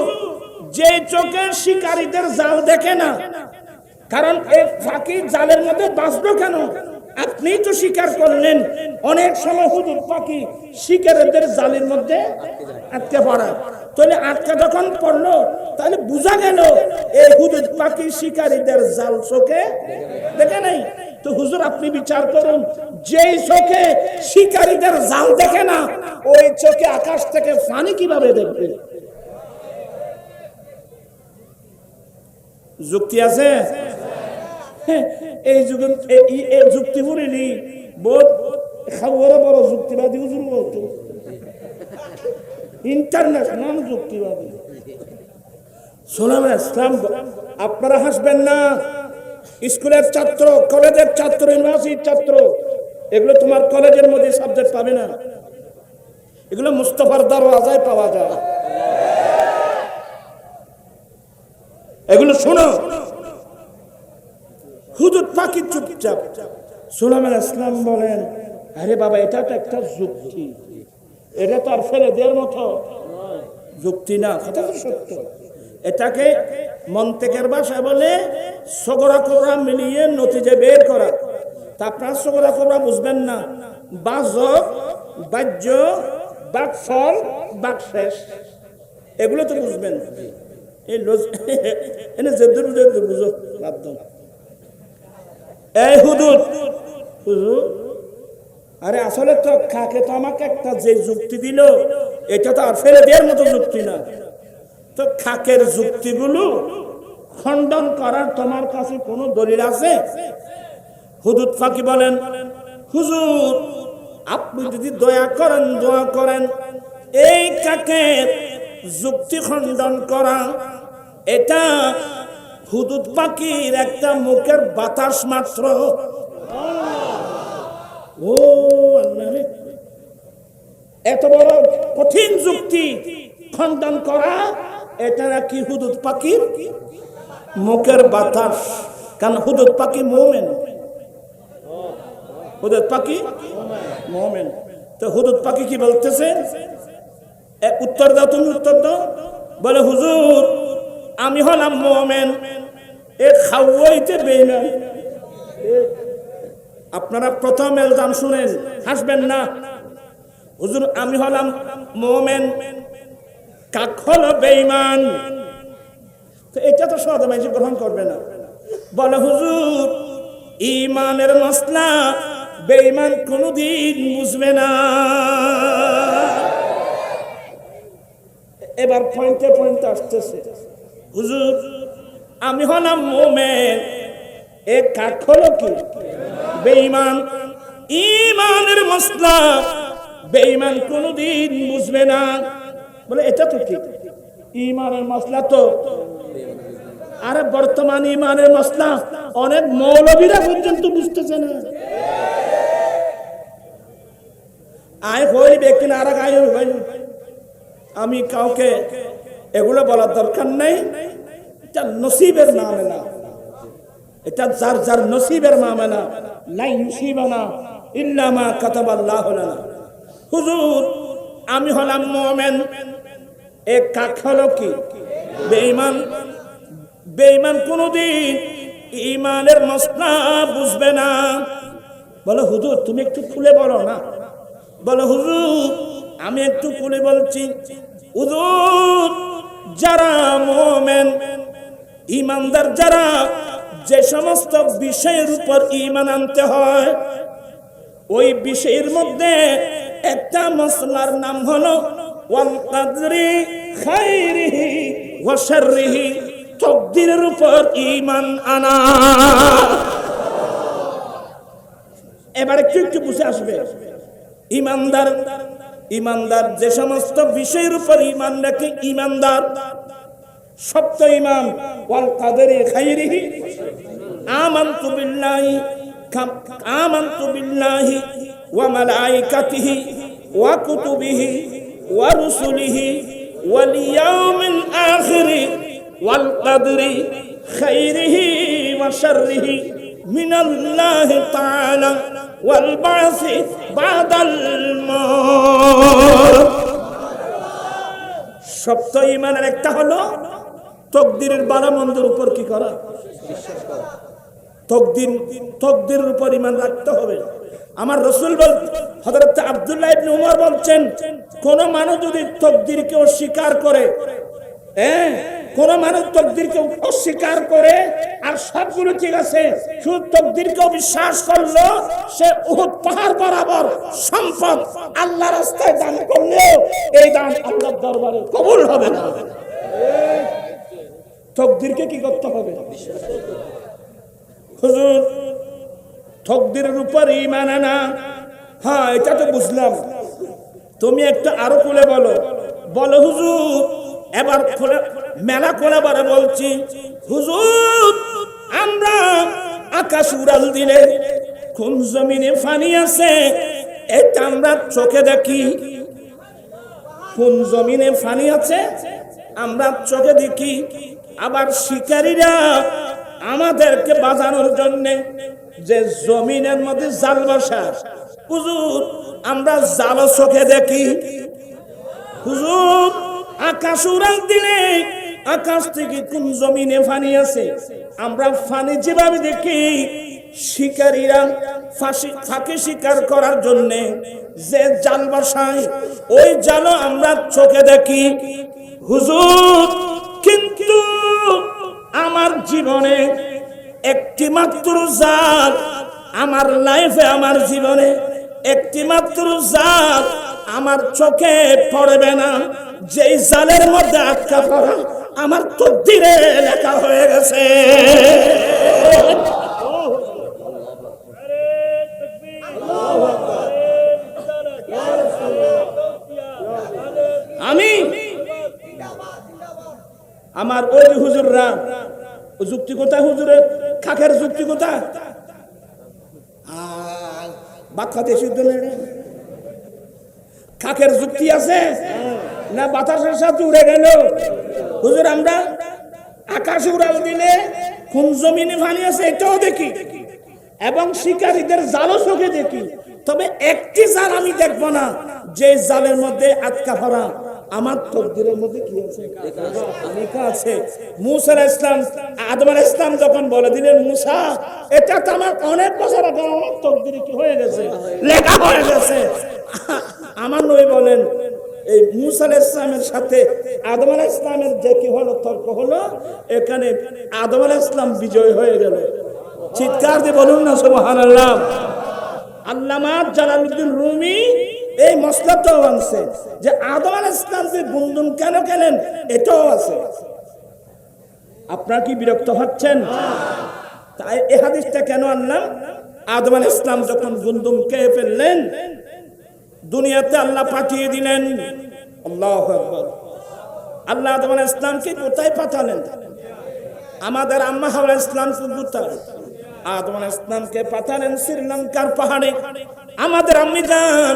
যে চোখে শিকারীদের জাল দেখে না, কারণ এই ফাঁকি জালের মধ্যে বাঁচলো কেন? আপনি তো স্বীকার করলেন অনেক সময় হুদুদ পাখি শিকারীদের জালের মধ্যে আটকে পড়া। তাহলে আটকা যখন পড়লো তাহলে বোঝা গেল এই হুদুদ পাখি শিকারীদের জাল চোখে দেখে নাই। তো হুজুর আপনি বিচার করুন, যেই চোখে শিকারীদের জাল দেখে না ওই চোখে আকাশ থেকে পানি কিভাবে দেখবে? যুক্তি আছে? এই যুগে এই যুক্তি বলিনি বহুত বড় বড় যুক্তিবাদী হুজুর বলতো, ইন্টারন্যাশনাল যুক্তিবাদী। সাল্লাল্লাহু আলাইহি ওয়াসাল্লাম, আপনারা হাসবেন না, স্কুলের ছাত্র, কলেজের ছাত্র, ইউনিভার্সিটির ছাত্র, এগুলো তোমার কলেজের মধ্যে সাবজেক্ট পাবে না, এগুলো মুস্তাফার দরওয়াজায় পাওয়া যায়। এগুলো শোনো। হুদুদ পাখি চুপচাপ। সাল্লাল্লাহু আলাইহি ওয়াসাল্লাম বলেন আরে বাবা এটা তো একটা যুক্তি, এটা তো আর ফেলে দেওয়ার মতো যুক্তি না, কথা তো সত্য। এটাকে মন্তেকের ভাষায় বলে সগরা কোবরা মিলিয়ে নতিজে বের করা। তা আপনার সগরা কোবরা বুঝবেন না, বাজক, বাহ্য, বাকফল, বাকশেষ, এগুলো তো বুঝবেন। এই এনে যে বুঝো বাধ্য। এই হুদুদ হুজুর, আরে আসলে তো কাকে তো আমাকে একটা যে যুক্তি দিল এটা তো আর ফেলে দেওয়ার মতো যুক্তি না। তো খাকের যুক্তিগুলো খণ্ডন করার তোমার কাছে কোনো দলিল আছে? হুদুদ পাখি বলেন হুজুর আপনি যদি দয়া করেন, দোয়া করেন, এই কাকের যুক্তি খণ্ডন করা এটা হুদুদ পাখির একটা মুখের বাতাস মাত্র। ও আল্লাহ রে, এত বড় কঠিন যুক্তি খণ্ডন করা এটা নাকি হুদুদ পাখির মুখের বাতাস? কারণ হুদুদ পাখি মুমিন, হুদুদ পাখি মুমিন। তো হুদুদ পাখি কি বলতেছে? উত্তর দাও, তুমি উত্তর দাও। বলে হুজুর আমি হলাম মুমিন, এ খাওয়াইতে বেঈমান। আপনারা প্রথম এলজাম শুনেন, হাসবেন না। হুজুর আমি হলাম মুমিন, কাক হলো বেঈমান। তো এটা তো সহজে মানুষ গ্রহণ করবে না। বলে হুজুর ঈমানের মাসলা বেঈমান কোনদিন বুঝবে না। এবার পয়েন্টে পয়েন্টে আসতেছে, হুজুর আমি হলাম মুমিন, এ কাক হলো কি বেঈমান। ঈমানের মাসলা বেঈমান কোনদিন বুঝবে না। বলে এটা তো ঠিক, ঈমানের মাসলা তো। আরে বর্তমান ঈমানের মাসলা অনেক মৌলবীরা পর্যন্ত বুঝতেছে না। আয় হইবে কিনা আর আয় হইবে, আমি কাউকে এগুলো বলার দরকার নেই। এটা নসিবের মামলা, এটা যার যার নসিবের মামলা। লা ইউসিবানা ইল্লা মা কাতাবাল্লাহু লানা। হুজুর আমি হলাম মুমিন, এ কাক হলো কি বেঈমান। বেঈমান কোনদিন ঈমানের মাসলা বুঝবে না। বলে হুজুর তুমি একটু খুলে বলো না। বলে হুজুর আমি একটু খুলে বলছি। হুজুর যারা মুমিন ঈমানদার, যারা যে সমস্ত বিষয়ের উপর ঈমান আনতে হয়, ওই বিষয়ের মধ্যে একটা মাসলার নাম হলো ওয়াল কদরি খাইরিহি ওয়া শাররিহি, তাকদীরের উপর ঈমান আনা। এবার একটু একটু বুঝে আসবে। ঈমানদার, ঈমানদার যে সমস্ত বিষয়ের উপর ঈমান রাখে, ঈমানদার সপ্ত ঈমান। ওয়াল কদরি খাইরিহি, আমানতু বিল্লাহি আমানতু বিল্লাহি ওয়া মালাইকাতিহি ওয়া কুতুবিহি ওয়া রুসুলিহি ওয়াল ইয়াউমিল আখিরি ওয়াল কদরি খাইরিহি ওয়া শাররিহি মিনাল্লাহি তাআলা ওয়াল বাসি বাদাল মউত। সপ্ত ঈমানের একটা হলো তাকদীরের ভালো মন্দের উপর কি করা, তাকদীরের উপর ঈমান রাখতে হবে। আমার রাসূল হযরত আব্দুল্লাহ ইবনে উমর বলছেন, কোন মানুষ যদি তাকদীরকে অস্বীকার করে, কোন মানুষ তাকদীরকে অস্বীকার করে আর সবগুলো ঠিক আছে, শুধু তাকদীরকে বিশ্বাস করলো, সে উহুদ পাহাড় বরাবর সম্পদ আল্লাহর রাস্তায় দান করলেও এই দান আল্লাহর দরবারে কবুল হবে না। তাকদীরকে কি করতে হবে? হুজুর তাকদীরের উপর ঈমান আনা, হ্যাঁ এটা তো বুঝলাম। তুমি একটা আরো খুলে বলো। বলো হুজুর, এবার খুলে মেলা করে বারে বলছি। হুজুর আমরা আকাশ উড়াল দিলে কোন জমিনে পানি আছে এটা আমরা চোখে দেখি। কোন জমিনে পানি আছে আমরা চোখে দেখি। আবার শিকারীরা আমাদেরকে বাঁচানোর জন্য যে জমিনের মধ্যে জাল বসা, হুজুর আমরা জাল চোখে দেখি। হুজুর আকাশ উড়াল দিলে আকাশ থেকে কোন জমিনে পানি আছে আমরা পানি যেভাবে দেখি, শিকারীরা ফাঁকি শিকার করার জন্য যে জাল বসায় ওই জালও আমরা চোখে দেখি। হুজুর কিন্তু আমার জীবনে একটি মাত্র জাল, আমার লাইফে আমার জীবনে একটি মাত্র জাল আমার চোখে পড়বে না, যেই জালের মধ্যে আটকা পড়া আমার তাকদীরে লেখা হয়ে গেছে। আমি আমার ওই হুজুররা যুক্তি কোথায়? হুজুরের খাকের যুক্তি কোথায়? ভাত খাতে সিদ্ধ নেই, খাকের যুক্তি আছে না? বাতাসের সাথে উড়ে গেল। হুজুর আমরা আকাশে উড়াল দিলে কোন জমিনে পানি আছে এটাও দেখি, এবং শিকারীদের জালও চোখে দেখি। তবে একটি জাল আমি দেখবো না যে জালের মধ্যে আটকা পড়া আমার তাকদীরের মধ্যে কি আছে, লেখা আছে। মূসা আলাইহিস সালাম, আদম আলাইহিস সালাম যখন বলে দিলেন মূসা এটা তো আমার অনেক বছর আগে আমার তাকদীরে কি হয়ে গেছে, লেখা হয়ে গেছে। আমার নবী বলেন এই মুসা আলাইহিস সালামের সাথে আদম আলাইহিস সালামের যে কি হলো তর্ক হলো, এখানে আদম আলাইহিস সালাম বিজয় হয়ে গেল। চিৎকার দিয়ে বলুন না সুবহানাল্লাহ। আল্লামা জালালউদ্দিন রুমি এই মসলাটাও আনছে যে আদম আলাইহিস সালাম যে গুনগুন কেন গেলেন এটাও আছে। আপনারা কি বিরক্ত হচ্ছেন? তাই এই হাদিসটা কেন আনলাম? আদম আলাইহিস সালাম যখন গুনগুন খেয়ে ফেললেন, দুনিয়াতে আল্লাহ পাঠিয়ে দিলেন। আল্লাহু আকবার। আল্লাহ আদম আলাইহিস সালামকে কোথায় পাঠালেন? আমাদের আম্মা হাওয়া আলাইহিস সালাম কোথায়? আদম আলাইহিস সালামকে পাঠালেন শ্রীলঙ্কার পাহাড়ে। আমাদের আম্মি জান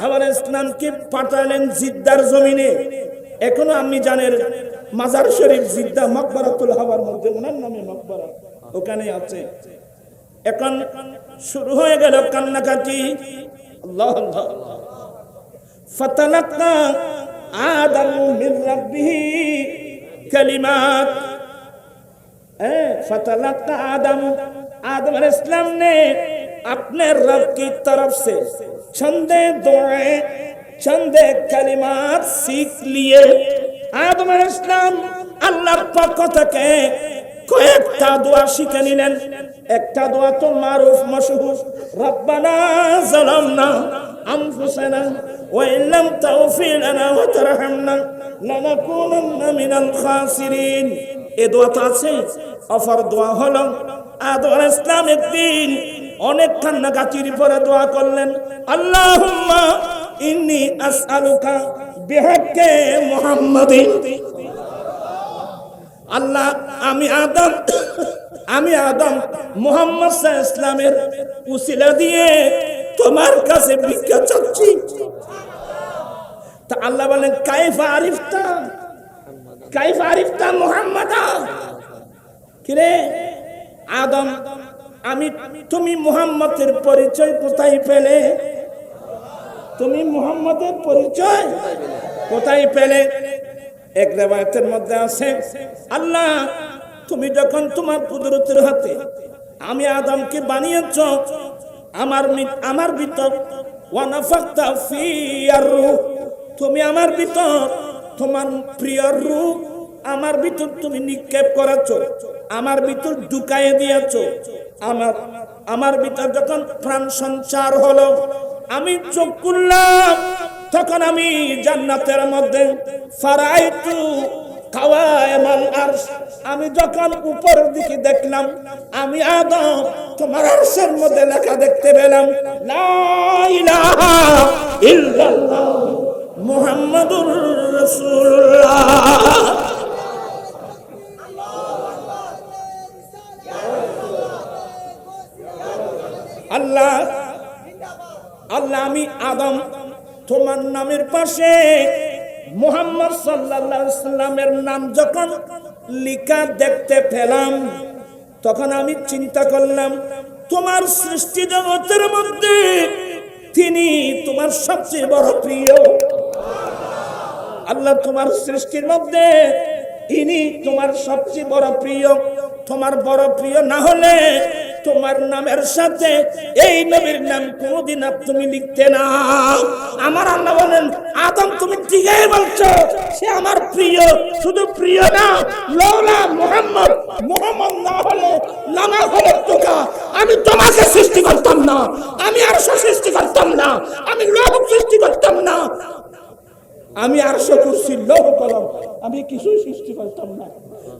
হাওয়া আলাইহিস সালামকে পাঠালেন জিদ্দার জমিনে। এখনো আম্মি জানের মাজার শরীফ জিদ্দা মকবরাতুল হাওয়ার মধ্যে ওনার নামে মকবরা ওখানে আছে। এখন শুরু হয়ে গেল কান্নাকাটি। আল্লাহ আল্লাহ। ফাতালাক্কা আদামু মির রাব্বিহি কালিমাত। ফাতালাক্কা आदम अलैहिस सलाम ने अपने रब की तरफ से चंदे दुआएं चंदे कलिमात सीख लिए। आदम अलैहिस सलाम আল্লাহর পক্ষ থেকে কয়েকটা দোয়া শিখে নিলেন। একটা দোয়া তো মারুফ মশহুর, রব্বানা যালামনা আনফুসানা ওয়া ইল্লাম তাগফির লানা ওয়া তারহামনা লানাকুনান্না মিনাল খাসিরিন। এই দোয়াটা আছে। অফার দোয়া হলো আদম আলাইহিস সালাম একদিন অনেক কান্নাকাটির পরে দোয়া করলেন, আল্লাহুম্মা ইন্নী আসআলুকা বিহাক্কি মুহাম্মাদিন। আল্লাহ আমি আদম মুহাম্মদ সাল্লাল্লাহু আলাইহি ওয়াসাল্লামের উসিলা দিয়ে তোমার কাছে ভিক্ষা চাচ্ছি। তা আল্লাহ বলেন কাইফা আরিফতা মুহাম্মাদা। কিরে আদম, তুমি মুহাম্মদের পরিচয় কোথায় পেলে? তুমি মুহাম্মদের পরিচয় কোথায় পেলে? এক রিওয়ায়াতের মধ্যে আছে, আল্লাহ তুমি যখন তোমার কুদরতের হাতে আমি আদমকে বানিয়েছ, আমার ভিতর ওয়া নাফাখতা ফিয়ার রূহ, তুমি আমার ভিতর তোমার প্রিয় রূহ আমার ভিতর তুমি নিক্ষেপ করেছো, আমার ভিতর ঢুকাইয়ে দিয়েছো। আমার ভিতর যখন প্রাণ সঞ্চার হলো, আমি চোখ খুললাম, তখন আমি জান্নাতের মধ্যে ফারাইতু কাওয়াইমাল আরশ, আমি যখন উপরের দিকে দেখলাম, আমি আদম তোমার আরশের মধ্যে লেখা দেখতে পেলাম, লা ইলাহা ইল্লাল্লাহ মুহাম্মাদুর রাসূলুল্লাহ। আল্লাহ আমি আদম তোমার নামের পাশে মুহাম্মদ সাল্লাল্লাহু আলাইহি সাল্লামের নাম যখন লেখা দেখতে পেলাম, তখন আমি চিন্তা করলাম তোমার সৃষ্টি জগতের মধ্যে তিনি তোমার সবচেয়ে বড় প্রিয়। আল্লাহ তোমার সৃষ্টির মধ্যে ইনি তোমার সবচেয়ে বড় প্রিয়। তোমার বড় প্রিয় না হলে তোমার নামের সাথে এই নবীর নাম কোনদিন তুমি লিখতে না। আমার আল্লাহ বলেন, আদম তুমি ঠিকই বলছো, সে আমার প্রিয়। শুধু প্রিয় না, লওলা মুহাম্মদ না হলে লামা খলাকতুকা, আমি তোমাকে সৃষ্টি করতাম না, আমি আরশ সৃষ্টি করতাম না, আমি লৌহ সৃষ্টি করতাম না, আমি আরশ কুরসি লৌহ কলম আমি কিছুই সৃষ্টি করতাম না।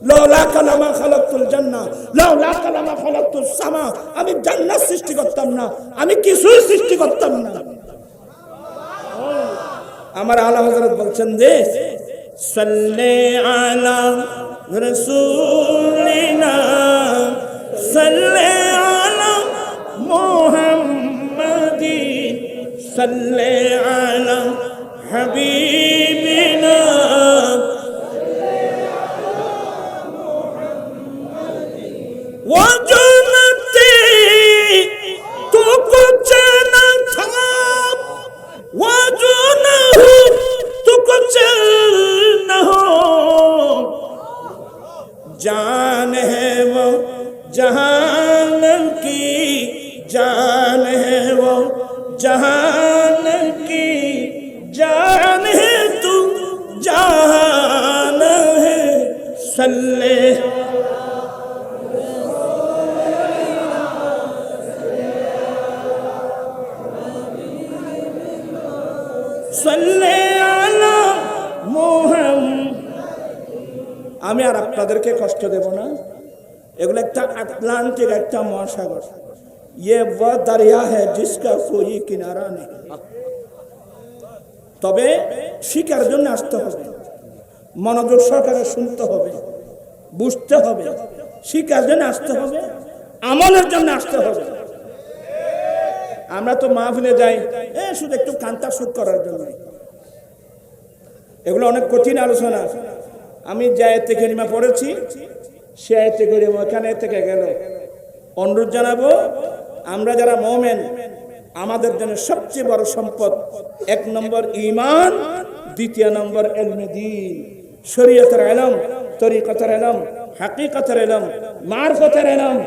লওলা কালামা খালাকতুল জান্নাহ লওলা কালামা খালাকতুস সামা, আমি জান্নাত সৃষ্টি করতাম না, আমি কিছুই সৃষ্টি করতাম না। আমার আলা হযরত বলছেন যে সাল্লি আলা রাসূলিনা সাল্লি আলা মুহাম্মাদিন সাল্লি আলা হাবিবিনা वजनती तो कुछ न था, वजन हो तो कुछ न हो, जान है वो जहान की, जान है वो जहान की আমি আর আপনাদেরকে কষ্ট দেব না। এগুলো একটা আটলান্টিক একটা মহাসাগর, ये वह दरिया है जिसका कोई किनारा नहीं। তবে শিকার জন্য আসতে হবে, মনোযোগ সহকারে শুনতে হবে, বুঝতে হবে, শিকার জন্য আসতে হবে, আমলের জন্য আসতে হবে। আমরা তো মাহফিলে যাই শুধু একটু কান্তা সুখ করার জন্য। এগুলো অনেক কঠিন আলোচনা। আমি যে আয়াতে কারিমা পড়েছি সে আয়াতে কারিমা ওখানে থেকে গেল। অনুরোধ জানাবো, আমরা যারা মুমিন, আমাদের জন্য সবচেয়ে বড় সম্পদ 1 নম্বর ঈমান, 2 নম্বর ইলমে দ্বীন, শরীয়তের ইলম, তরিকতের ইলম, হাকিকতের ইলম, মারফতের ইলম,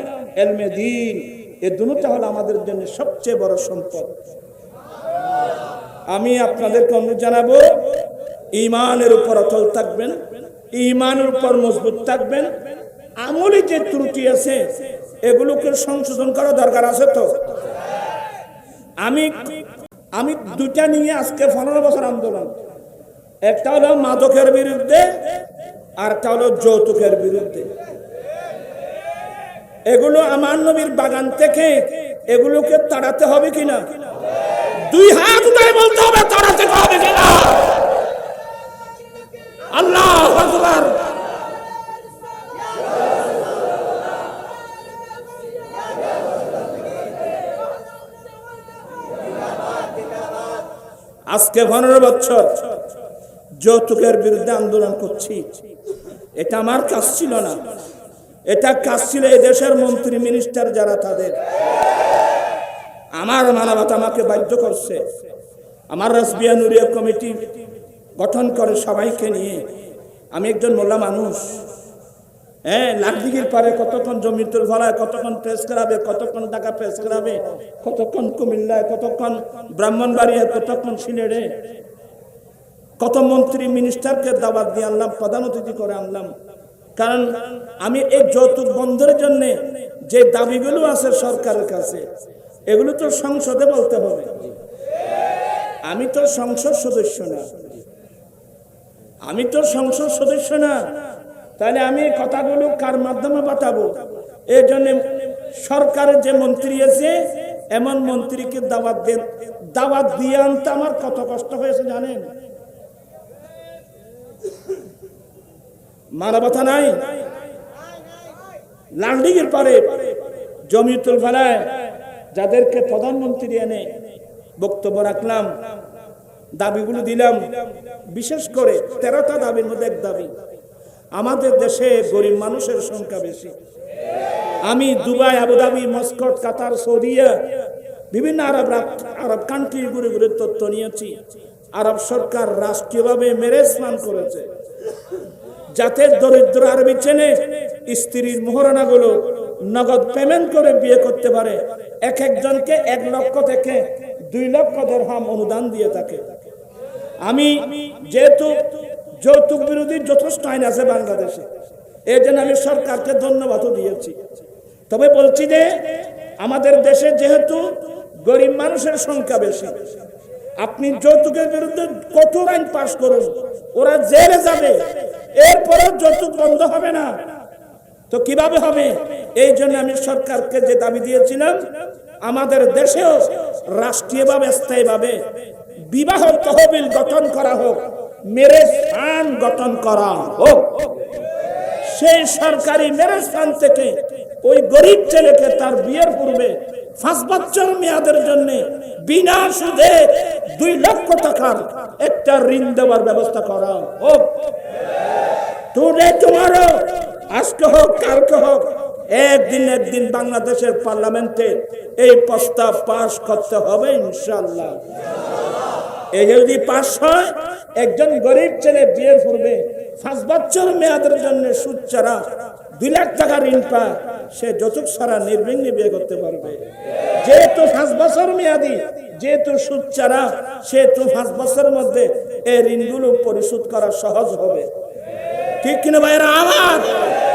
ইলমে দ্বীন। এই দুটোটা হলো আমাদের জন্য সবচেয়ে বড় সম্পদ। আমি আপনাদেরকে অনুরোধ জানাবো, ঈমানের উপর অটল থাকবেন, ঈমানের উপর মজবুত থাকবেন। আমলে যে ত্রুটি আছে এগুলোকে সংশোধন করা দরকার আছে। তো আমি দুটা নিয়ে আজকে 15 বছর আন্দোলন। একটা হলো মাদকের বিরুদ্ধে, আর একটা হলো যৌতুকের বিরুদ্ধে। এগুলো আমার নবীর বাগান থেকে এগুলোকে তাড়াতে হবে কিনা? 2 হাত উঠায় বলতে হবে তাড়াতে হবে কিনা? আল্লাহু আকবার। আজকে 15 বছর যৌতুকের বিরুদ্ধে আন্দোলন করছি। এটা আমার কাজ ছিল না, এটা কাজ ছিল এই দেশের মন্ত্রী মিনিস্টার যারা, তাদের। আমার মানবতা আমাকে বাধ্য করছে। আমার রাসবিয়া নুরিয়া কমিটি গঠন করে সবাইকে নিয়ে। আমি একজন মোল্লা মানুষ। লাখদিঘির পারে কতক্ষণ জমিতুল ফলায়, কতক্ষণ প্রেস ক্লাবে, কতক্ষণ ঢাকা প্রেস ক্লাবে, কতক্ষণ কুমিল্লায়, কতক্ষণ ব্রাহ্মণবাড়িয়ায়, কতক্ষণ সিলেটে, কত মন্ত্রী মিনিস্টারকে দাওয়াত দিয়ে আনলাম, প্রধান অতিথি করে আনলাম। কারণ আমি এই যৌতুক বন্ধের জন্য যে দাবিগুলো আছে সরকারের কাছে, এগুলো তো সংসদে বলতে হবে। আমি তো সংসদ সদস্য না, আমি তো সংসদ সদস্য না। তাহলে আমি কথাগুলো কার মাধ্যমে পাঠাবো? এই জন্য সরকারের যে মন্ত্রী আছে, এমন মন্ত্রীকে দাওয়াত দিয়ে আনতে আমার কত কষ্ট হয়েছে জানেন? মানবতা নাই। লালদিঘির পারে জমিতুল ফলায় যাদেরকে প্রধানমন্ত্রী এনে বক্তব্য রাখলাম, দাবিগুলো দিলাম। বিশেষ করে 13টা দাবির মধ্যে এক দাবি, আমাদের দেশে গরিব মানুষের সংখ্যা বেশি। আমি দুবাই, আবুধাবি, মস্কট, কাতার, সৌদিয়া, বিভিন্ন আরব কান্ট্রি ঘুরে ঘুরে তথ্য নিয়েছি। আরব সরকার রাষ্ট্রীয়ভাবে ম্যারেজ প্ল্যান করেছে, যাতে দরিদ্র আরবি ছেলে স্ত্রীর মোহরানাগুলো নগদ পেমেন্ট করে বিয়ে করতে পারে। একজনকে 1 লক্ষ থেকে 2 লক্ষ দিরহাম অনুদান দিয়ে থাকে। আমি যেহেতু যৌতুক বিরোধী যথেষ্ট আইন আছে বাংলাদেশে, এই জন্য আমি সরকারকে ধন্যবাদও দিয়েছি। তবে বলছি যে আমাদের দেশে যেহেতু গরিব মানুষের সংখ্যা বেশি, আপনি যৌতুকের বিরুদ্ধে কঠোর আইন পাশ করুন, ওরা জেলে যাবে, এরপরেও যৌতুক বন্ধ হবে না। তো কিভাবে হবে? এই জন্য আমি সরকারকে যে দাবি দিয়েছিলাম, আমাদের দেশেও রাষ্ট্রীয়ভাবে স্থায়ীভাবে বিবাহ তহবিল গঠন করা হোক, ম্যারেজ ফান্ড গঠন করা হোক। সেই সরকারি ম্যারেজ ফান্ড থেকে ওই গরিব ছেলেকে তার বিয়ের পূর্বে 5 বছর মেয়াদের জন্য বিনা সুদে 2 লক্ষ টাকার একটা ঋণ দেওয়ার ব্যবস্থা করা হোক। টুডে টুমরো, আজকে হোক কালকে হোক, একদিন বাংলাদেশের পার্লামেন্টে এই প্রস্তাব পাস করতে হবে ইনশাআল্লাহ। এই যদি পাস হয়, একজন গরিব ছেলে বিয়ের পূর্বে 5 বছর মেয়াদের জন্য সুদ ছাড়া 2 লাখ টাকা ঋণ পায়, সে যৌতুক ছাড়া নির্বিঘ্নে বিয়ে করতে পারবে। যেহেতু 5 বছর মেয়াদি, যেহেতু সুদ ছাড়া, সেহেতু 5 বছরের মধ্যে এই ঋণগুলো পরিশোধ করা সহজ হবে। ঠিক কিনা ভাইরা আমার?